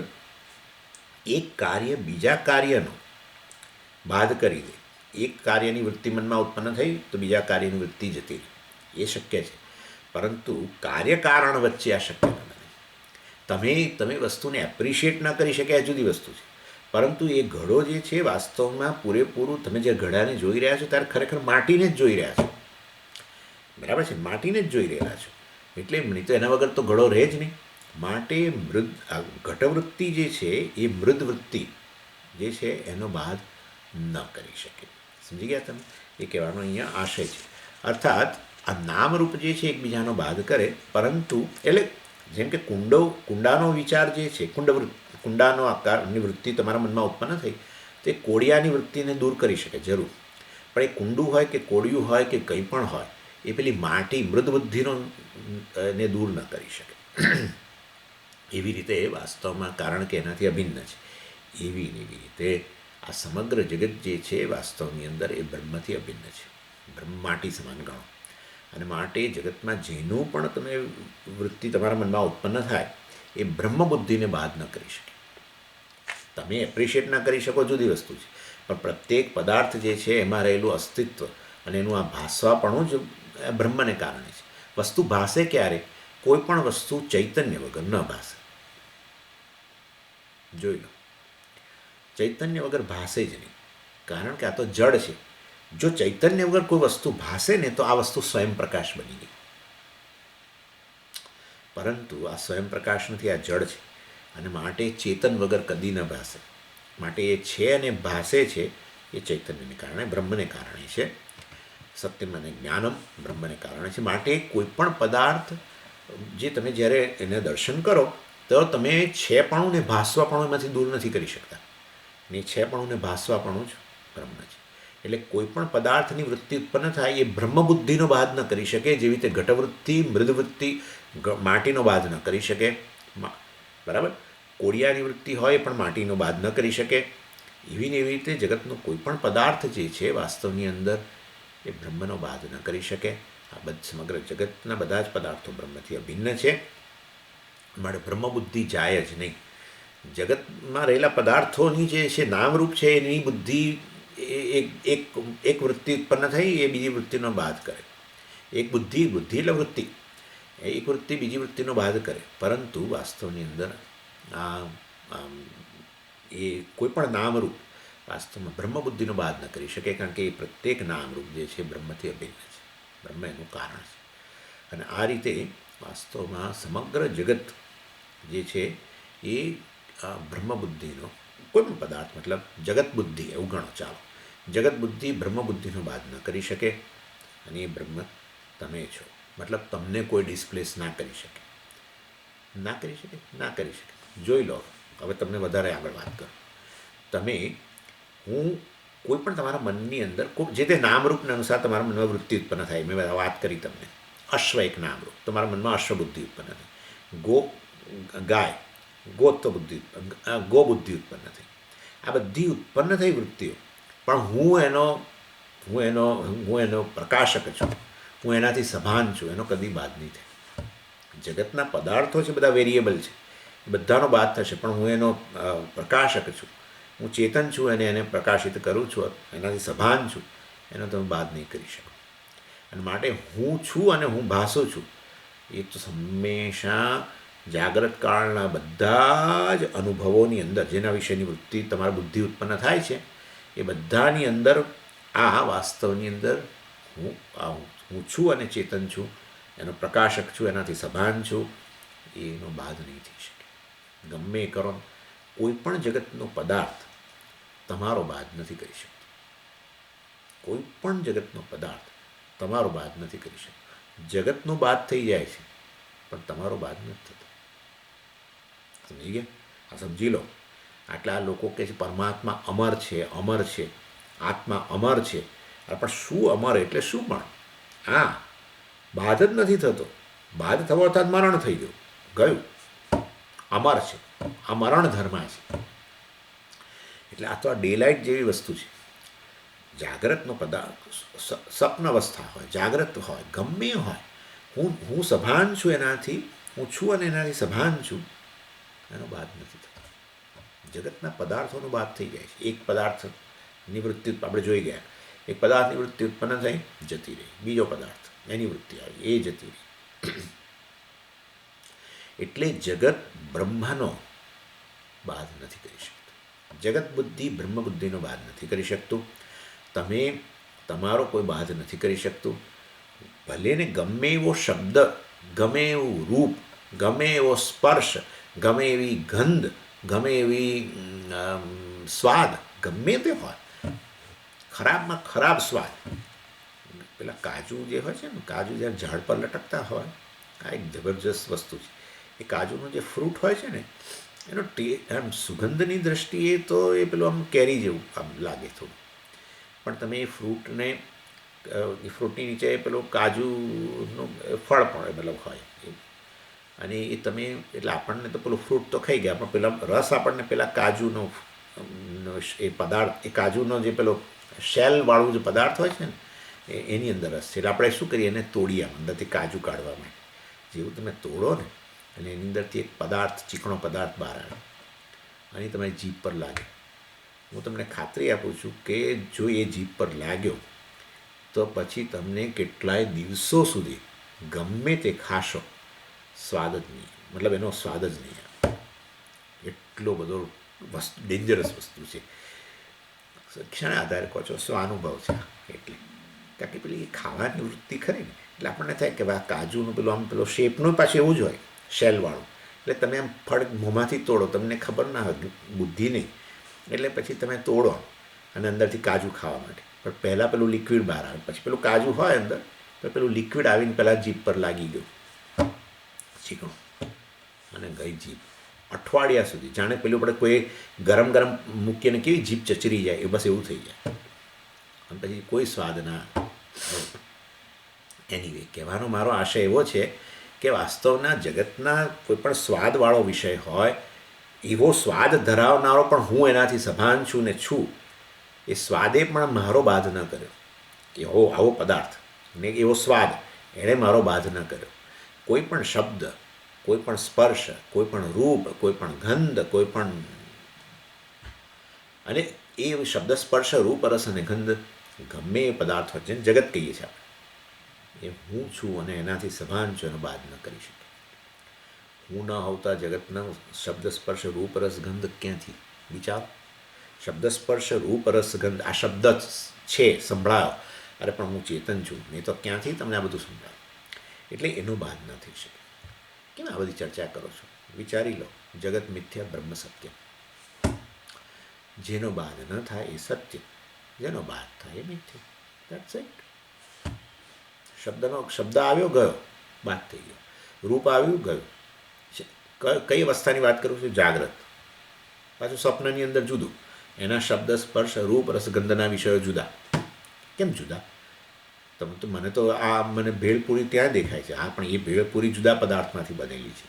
એક કાર્ય બીજા કાર્યનો બાદ કરી દે. એક કાર્યની વૃત્તિ મનમાં ઉત્પન્ન થઈ તો બીજા કાર્યની વૃત્તિ જતી રહી, એ શક્ય છે. પરંતુ કાર્યકારણ વચ્ચે આ શક્ય નથી. તમે વસ્તુને એપ્રિશિએટ ન કરી શકે એ જુદી વસ્તુ છે, પરંતુ એ ઘડો જે છે વાસ્તવમાં પૂરેપૂરું તમે જે ઘડાને જોઈ રહ્યા છો ત્યારે ખરેખર માટીને જ જોઈ રહ્યા છો, બરાબર છે? માટીને જ જોઈ રહ્યા છો. એટલે નહીં તો એના વગર તો ઘડો રહે જ નહીં. માટે ઘટવૃત્તિ જે છે એ મૃદ વૃત્તિ જે છે એનો બાદ ન કરી શકે. સમજી ગયા તમે? એ કહેવાનો અહીંયા આશય છે. અર્થાત આ નામરૂપ જે છે એકબીજાનો બાદ કરે, પરંતુ એટલે જેમ કે કુંડાનો વિચાર જે છે, કુંડાનો આકારની વૃત્તિ તમારા મનમાં ઉત્પન્ન થઈ તે કોળિયાની વૃત્તિને દૂર કરી શકે જરૂર, પણ એ કુંડું હોય કે કોળિયું હોય કે કંઈ પણ હોય એ પેલી માટી મૃદબુદ્ધિનો ને દૂર ન કરી શકે. એવી રીતે વાસ્તવમાં, કારણ કે એનાથી અભિન્ન છે, એવી રીતે આ સમગ્ર જગત જે છે વાસ્તવની અંદર એ બ્રહ્મથી અભિન્ન છે. બ્રહ્મ માટી સમાન ગણો. અને માટે જગતમાં જેનું પણ તમે વૃત્તિ તમારા મનમાં ઉત્પન્ન થાય એ બ્રહ્મ બુદ્ધિને બાદ ન કરી શકે. તમે એપ્રિશિએટ ના કરી શકો જુદી વસ્તુ છે, પણ પ્રત્યેક પદાર્થ જે છે એમાં રહેલું અસ્તિત્વ અને એનું આ ભાસવાપણું જ બ્રહ્મને કારણે છે. વસ્તુ ભાસે ક્યારે? કોઈ પણ વસ્તુ ચૈતન્ય વગર ન ભાસે. જોઈ લો, ચૈતન્ય વગર ભાસે જ નહીં, કારણ કે આ તો જડ છે. જો ચૈતન્ય વગર કોઈ વસ્તુ ભાસે ને તો આ વસ્તુ સ્વયં પ્રકાશ બની ગઈ. પરંતુ આ સ્વયં પ્રકાશ નથી, આ જડ છે, અને માટે ચેતન વગર કદી ન ભાસે. માટે એ છે અને ભાસે છે એ ચૈતન્યને કારણે, બ્રહ્મને કારણે છે. સત્યમ અને જ્ઞાનમ બ્રહ્મને કારણે છે. માટે કોઈ પણ પદાર્થ જે તમે જ્યારે એને દર્શન કરો તો તમે છેપણું ને ભાસવાપણું એમાંથી દૂર નથી કરી શકતા. ને છેપણું ને ભાસવાપણું જ બ્રહ્મ છે. એટલે કોઈ પણ પદાર્થની વૃત્તિ ઉત્પન્ન થાય એ બ્રહ્મબુદ્ધિનો બાદ ન કરી શકે, જેવી રીતે ઘટવૃત્તિ મૃદવૃત્તિ માટીનો બાદ ન કરી શકે, બરાબર? કોળિયાની વૃત્તિ હોય પણ માટીનો બાદ ન કરી શકે. એવી ને એવી રીતે જગતનો કોઈ પણ પદાર્થ જે છે વાસ્તવની અંદર એ બ્રહ્મનો બાદ ન કરી શકે. આ સમગ્ર જગતના બધા જ પદાર્થો બ્રહ્મથી અભિન્ન છે. માટે બ્રહ્મબુદ્ધિ જાય જ નહીં. જગતમાં રહેલા પદાર્થોની જે છે નામરૂપ છે એની બુદ્ધિ એક વૃત્તિ ઉત્પન્ન થઈ એ બીજી વૃત્તિનો બાદ કરે. એક બુદ્ધિ એટલે વૃત્તિ, એક વૃત્તિ બીજી વૃત્તિનો બાદ કરે. પરંતુ વાસ્તવની અંદર આ એ કોઈ પણ નામરૂપ વાસ્તવમાં બ્રહ્મબુદ્ધિનો બાદ ન કરી શકે, કારણ કે એ પ્રત્યેક નામરૂપ જે છે બ્રહ્મથી અભિન્ન છે, બ્રહ્મ એનું કારણ છે. અને આ રીતે વાસ્તવમાં સમગ્ર જગત જે છે એ બ્રહ્મબુદ્ધિનો કોઈ પણ પદાર્થ, મતલબ જગત બુદ્ધિ એવું ગણો, ચાલો જગત બુદ્ધિ બ્રહ્મબુદ્ધિનો બાદ ન કરી શકે. અને એ બ્રહ્મ તમે છો, મતલબ તમને કોઈ ડિસ્પ્લેસ ના કરી શકે, ના કરી શકે, ના કરી શકે. જોઈ લો, હવે તમને વધારે આગળ વાત કરું. તમે હું કોઈ પણ તમારા મનની અંદર જે તે નામરૂપને અનુસાર તમારા મનમાં વૃત્તિ ઉત્પન્ન થાય. મેં વાત કરી તમને, અશ્વ એક નામરૂપ, તમારા મનમાં અશ્વ બુદ્ધિ ઉત્પન્ન થાય. ગાય, ગોત્વ બુદ્ધિ, ગો બુદ્ધિ ઉત્પન્ન થઈ. આ બધી ઉત્પન્ન થઈ વૃત્તિઓ, પણ હું એનો પ્રકાશક છું, હું એનાથી સભાન છું, એનો કદી બાદ નહીં થાય. જગતના પદાર્થો છે બધા વેરિયેબલ છે, બધાનો બાદ થશે, પણ હું એનો પ્રકાશક છું, હું ચેતન છું અને એને પ્રકાશિત કરું છું, એનાથી સભાન છું, એનો તમે બાદ નહીં કરી શકો. અને માટે હું છું અને હું ભાસું છું એ તો હંમેશા જાગ્રત કાળના બધા જ અનુભવોની અંદર જેના વિશેની વૃત્તિ તમારા બુદ્ધિ ઉત્પન્ન થાય છે એ બધાની અંદર આ વાસ્તવની અંદર હું છું અને ચેતન છું, એનો પ્રકાશક છું, એનાથી સભાન છું, એનો બાદ નહીં થઈ શકે. ગમે એ કરો, કોઈ પણ જગતનો પદાર્થ તમારો બાદ નથી કરી શકતો. કોઈ પણ જગતનો પદાર્થ તમારો બાદ નથી કરી શકતો. જગતનો બાદ થઈ જાય છે પણ તમારો બાદ નથી થતો. સમજી ગયા? આ સમજી લો. આટલા લોકો કહે છે પરમાત્મા અમર છે, અમર છે, આત્મા અમર છે. પણ શું અમર એટલે શું? પણ હા, બાદ જ નથી થતો. બાદ થવો અર્થાત મરણ થઈ ગયું. અમર છે, આ મરણ ધર્મ છે. એટલે આ તો આ ડે લાઇટ જેવી વસ્તુ છે. જાગ્રતનો પદાર્થ, સ્વપ્ન અવસ્થા હોય, જાગ્રત હોય, ગમે હોય, હું સભાન છું એનાથી, હું છું અને એનાથી સભાન છું, એનો બાદ નથી થતો. જગતના પદાર્થોનો બાદ થઈ જાય છે. એક પદાર્થની વૃત્તિ આપણે જોઈ ગયા, એક પદાર્થની વૃત્તિ ઉત્પન્ન થઈ, જતી રહી. બીજો પદાર્થ, એની વૃત્તિ આવી, એ જતી રહી. એટલે જગત બ્રહ્મનો બાદ નથી કરી શકતું. જગત બુદ્ધિ બ્રહ્મ બુદ્ધિનો બાદ નથી કરી શકતું. તમે તમારો કોઈ બાદ નથી કરી શકતું. ભલે ને ગમે એવો શબ્દ, ગમે એવું રૂપ, ગમે એવો સ્પર્શ, ગમે એવી ગંધ, ગમે એવી સ્વાદ, ગમે તે હોય, ખરાબમાં ખરાબ સ્વાદ. પેલા કાજુ જે હોય છે ને, કાજુ જ્યારે ઝાડ પર લટકતા હોય, આ એક જબરજસ્ત વસ્તુ છે. એ કાજુનો જે ફ્રૂટ હોય છે ને, એનો આમ સુગંધની દ્રષ્ટિએ તો એ પેલું આમ કેરી જેવું આમ લાગે થોડું, પણ તમે એ ફ્રૂટની નીચે પેલું કાજુનું ફળ પણ મતલબ હોય, અને એ તમે એટલે આપણને તો પેલું ફ્રૂટ તો ખાઈ ગયા, પણ પેલા રસ આપણને પેલા કાજુનો એ પદાર્થ, એ કાજુનો જે પેલો શેલવાળું જે પદાર્થ હોય છે ને એની અંદર રસ છે. એટલે આપણે શું કરીએ, એને તોડીએ અંદરથી કાજુ કાઢવા માટે. જેવું તમે તોડો ને અને એની અંદરથી એક પદાર્થ, ચીકણો પદાર્થ બહાર આવે અને તમારી જીભ પર લાગે. હું તમને ખાતરી આપું છું કે જો એ જીભ પર લાગ્યો તો પછી તમને કેટલાય દિવસો સુધી ગમે તે ખાશો, સ્વાદ જ નહીં, મતલબ એનો સ્વાદ જ નહીં આવે. એટલો બધો ડેન્જરસ વસ્તુ છે. શિક્ષણ આધારે કહો છો, સ્વાનુભવ છે. એટલે કારણ કે પેલી ખાવાની વૃત્તિ ખરી ને, એટલે આપણને થાય કે ભાઈ કાજુનું પેલું આમ પેલો શેપનું પાછું એવું જ હોય, શેલવાળું. એટલે તમે આમ ફળ મોંમાંથી તોડો, તમને ખબર ના હોય, બુદ્ધિ નહીં, એટલે પછી તમે તોડો અને અંદરથી કાજુ ખાવા માટે, પણ પહેલાં પેલું લિક્વિડ બહાર આવે, પછી પેલું કાજુ હોય અંદર, તો પેલું લિક્વિડ આવીને પહેલાં જીભ પર લાગી ગયું ચીકણું, અને ગઈ જીભ અઠવાડિયા સુધી. જાણે પેલું આપણે કોઈ ગરમ ગરમ મૂકીને કેવી જીભ ચચરી જાય, એ બસ એવું થઈ જાય, અને પછી કોઈ સ્વાદ ના. એનીવે, કહેવાનો મારો આશય એવો છે કે વાસ્તવના જગતના કોઈ પણ સ્વાદવાળો વિષય હોય, એવો સ્વાદ ધરાવનારો પણ હું એનાથી સભાન છું ને છું, એ સ્વાદે પણ મારો બાદ ન કર્યો. આવો પદાર્થ ને એવો સ્વાદ એણે મારો બાદ ન કર્યો. કોઈ પણ શબ્દ, કોઈ પણ સ્પર્શ, કોઈ પણ રૂપ, કોઈ પણ ગંધ, કોઈ પણ, અને એ શબ્દ, સ્પર્શ, રૂપ, રસ અને ગંધ ગમે એ પદાર્થ હોય, જેને જગત કહીએ છીએ આપણે, એ હું છું અને એનાથી સભાન છું, એનો બાદ ન કરી શકે. હું ન હોતા જગતના શબ્દ, સ્પર્શ, રૂપ, રસ, ગંધ ક્યાંથી? વિચાર, શબ્દ સ્પર્શ રૂપ રસ ગંધ, આ શબ્દ છે સંભળાયો, અરે પણ હું ચેતન છું, નહીં તો ક્યાંથી તમને આ બધું સંભળાય? એટલે એનો બાદ ન થઈ શકે. કેમ આ બધી ચર્ચા કરો છો? વિચારી લો. જગત મિથ્યા, બ્રહ્મ સત્ય. જેનો બાદ ન થાય એ સત્ય, જેનો બાદ થાય એ મિથ્યા. That's it. શબ્દ આવ્યો ગયો, બાદ થઈ ગયો. રૂપ આવ્યું ગયું. કઈ અવસ્થાની વાત કરું છું? જાગ્રત. પાછું સ્વપ્નની અંદર જુદું. એના શબ્દ સ્પર્શ રૂપ રસગંધના વિષયો જુદા. કેમ જુદા? મને તો આ મને ભેળપૂરી ત્યાં દેખાય છે. આ પણ એ ભેળપૂરી જુદા પદાર્થમાંથી બનેલી છે.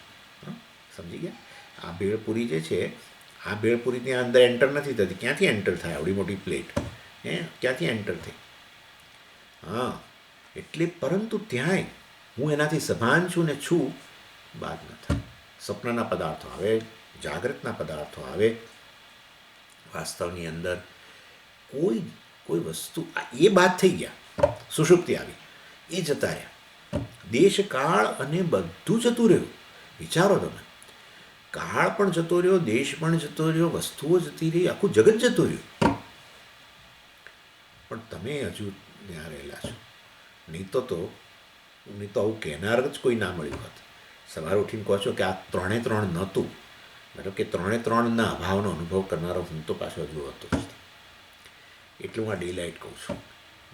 સમજી ગયા? આ ભેળપૂરી જે છે, આ ભેળપૂરી ત્યાં અંદર એન્ટર નથી થતી. ક્યાંથી એન્ટર થાય? આવડી મોટી પ્લેટ ક્યાંથી એન્ટર થઈ? હા, એટલે પરંતુ ત્યાંય હું એનાથી સભાન છું ને છું, બાદ ન થાય. સ્વપ્નના પદાર્થો આવે, જાગ્રતના પદાર્થો આવે, વાસ્તવની અંદર કોઈ વસ્તુ એ બાદ થઈ ગયા. સુષુપ્તિ આવી, એ જતા રહ્યા. દેશ કાળ અને બધું જતું રહ્યું. વિચારો તમે, કાળ પણ જતો રહ્યો, દેશ પણ જતો રહ્યો, વસ્તુઓ જતી રહી, આખું જગત જતું રહ્યું. પણ તમે હજુ ત્યાં રહેલા છો. નહીં તો આવું કહેનાર જ કોઈ ના મળ્યું હોત. સવારે ઉઠીને કહો છો કે આ 3 નહોતું, મતલબ કે 3 અભાવનો અનુભવ કરનારો હું તો પાછો હજુ હતો જ. એટલું હું આ ડે લાઇટ કહું છું.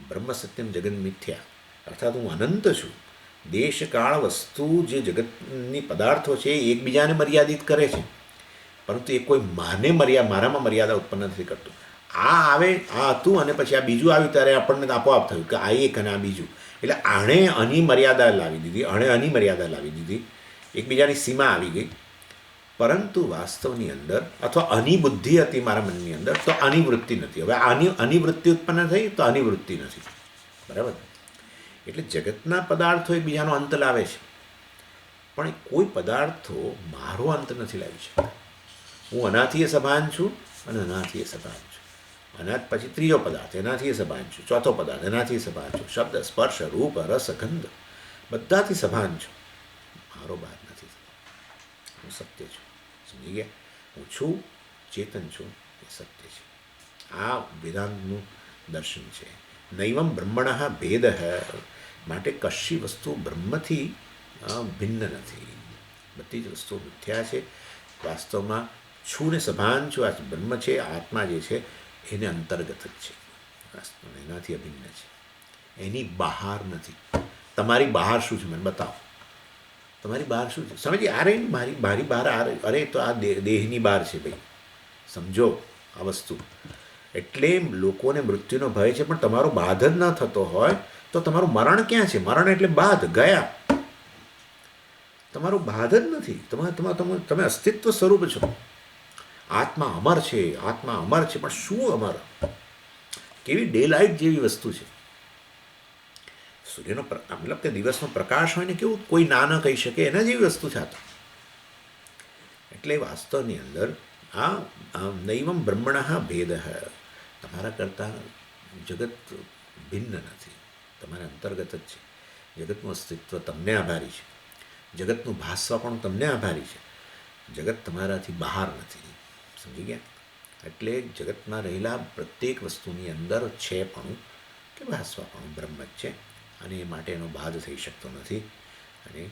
બ્રહ્મ સત્યમ જગન મિથ્યા, અર્થાત હું અનંત છું. દેશ કાળ વસ્તુ જે જગતની પદાર્થો છે એ એકબીજાને મર્યાદિત કરે છે, પરંતુ એ કોઈ મારામાં મર્યાદા ઉત્પન્ન નથી કરતું. આ આવે, આ હતું અને પછી આ બીજું આવ્યું ત્યારે આપણને આપોઆપ થયું કે આ એક અને આ બીજું. એટલે આણે આની મર્યાદા લાવી દીધી, એકબીજાની સીમા આવી ગઈ. પરંતુ વાસ્તવની અંદર અથવા અનિબુદ્ધિ હતી મારા મનની અંદર, તો અનિવૃત્તિ નથી. હવે આની અનિવૃત્તિ ઉત્પન્ન થઈ તો અનિવૃત્તિ નથી. બરાબર? એટલે જગતના પદાર્થો એકબીજાનો અંત લાવે છે, પણ કોઈ પદાર્થો મારો અંત નથી લાવી શકતા. હું અનાથીય સભાન છું અને અનાથીય સભાન છું. અનાથ પછી ત્રીજો પદાર્થ, એનાથી સભાન છું. ચોથો પદાર્થ, એનાથી સભાન છું. શબ્દ સ્પર્શ રૂપ રસ ગંધ બધાથી સભાન છું. મારો બાદ નથી થતો. હું સત્ય છું. સમજી ગયા? હું છું, ચેતન છું, એ સત્ય છે. આ વેદાંતનું દર્શન છે. નૈવમ બ્રહ્મણ ભેદ, માટે કશી વસ્તુ બ્રહ્મથી ભિન્ન નથી. બધી જ વસ્તુઓ મિથ્યા છે. વાસ્તવમાં છું ને સભાન છું. આ બ્રહ્મ છે, આત્મા જે છે એને અંતર્ગત જ છે. વાસ્તવમાં એનાથી અભિન્ન છે, એની બહાર નથી. તમારી બહાર શું છે? મને બતાવો. તમારી બહાર શું છે? સમજી? આ રહી મારી બહાર અરે તો આ દેહની બહાર છે ભાઈ. સમજો આ વસ્તુ. એટલે લોકોને મૃત્યુનો ભય છે, પણ તમારો બાધ જ ન થતો હોય તો તમારું મરણ ક્યાં છે? મરણ એટલે બાધ, ગયા. તમારો બાધ જ નથી. તમે અસ્તિત્વ સ્વરૂપ છો. આત્મા અમર છે, આત્મા અમર છે, પણ શું અમર? કેવી ડે લાઇટ જેવી વસ્તુ છે. સૂર્યનો મતલબ કે દિવસનો પ્રકાશ હોય ને કેવું કોઈ ના ન કહી શકે, એના જેવી વસ્તુ છે આ તો. એટલે વાસ્તવની અંદર આ નૈવમ બ્રહ્મણ ભેદ, તમારા કરતાં જગત ભિન્ન નથી. તમારા અંતર્ગત જ છે. જગતનું અસ્તિત્વ તમને આભારી છે. જગતનું ભાસવા પણ તમને આભારી છે. જગત તમારાથી બહાર નથી. સમજી ગયા? એટલે જગતમાં રહેલા પ્રત્યેક વસ્તુની અંદર છે પણ કે ભાસવા પણ બ્રહ્મ જ છે, અને એ માટે એનો બાદ થઈ શકતો નથી, અને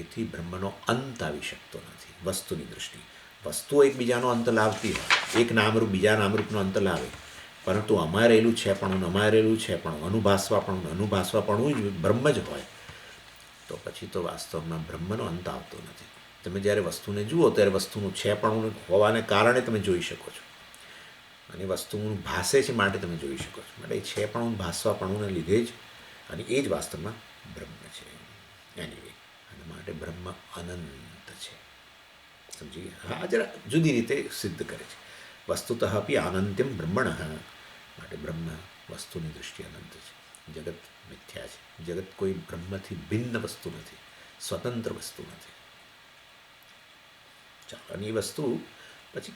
એથી બ્રહ્મનો અંત આવી શકતો નથી. વસ્તુની દૃષ્ટિ વસ્તુઓ એકબીજાનો અંત લાવતી હોય, એક નામરૂપ બીજા નામરૂપનો અંત લાવે, પરંતુ અમારેલું છે પણ અમારેલું છે પણ અનુભાસવા પણ જ બ્રહ્મ જ હોય, તો પછી તો વાસ્તવમાં બ્રહ્મનો અંત આવતો નથી. તમે જ્યારે વસ્તુને જુઓ ત્યારે વસ્તુનું છે પણ હોવાને કારણે તમે જોઈ શકો છો, અને વસ્તુનું ભાસે છે માટે તમે જોઈ શકો છો. માટે છે પણ ભાસવા પણુંને લીધે જ, અને એ જ વાસ્તવમાં બ્રહ્મ છે. એનીવે, અને માટે બ્રહ્મ અનંત છે. સમજી ગયા? હા, જરા જુદી રીતે સિદ્ધ કરે છે. વસ્તુતઃ અપી અનંત્યમ બ્રહ્મણ, માટે બ્રહ્મ વસ્તુની દૃષ્ટિ અનંત છે. જગત મિથ્યા છે. જગત કોઈ બ્રહ્મથી ભિન્ન વસ્તુ નથી, સ્વતંત્ર વસ્તુ નથી. ચાલો, અને એ વસ્તુ પછી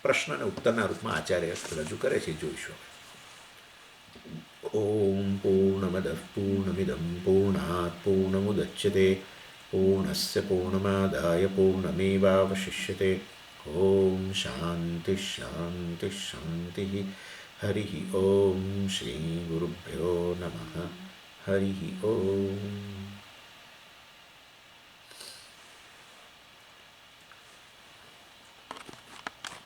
પ્રશ્ન અને ઉત્તરના રૂપમાં આચાર્ય રજૂ કરે છે, જોઈશું. ઓમ પૂર્ણમદ પૂર્ણમિદમ પૂર્ણાત પૂર્ણમુદચ્યતે પૂર્ણસ્ય પૂર્ણમાદાય પૂર્ણમેવાવશિષ્યતે. ઓમ શાંતિ શાંતિ શાંતિ. હરિ ઓમ શ્રી ગુરુભ્યો નમઃ. હરિ ઓમ.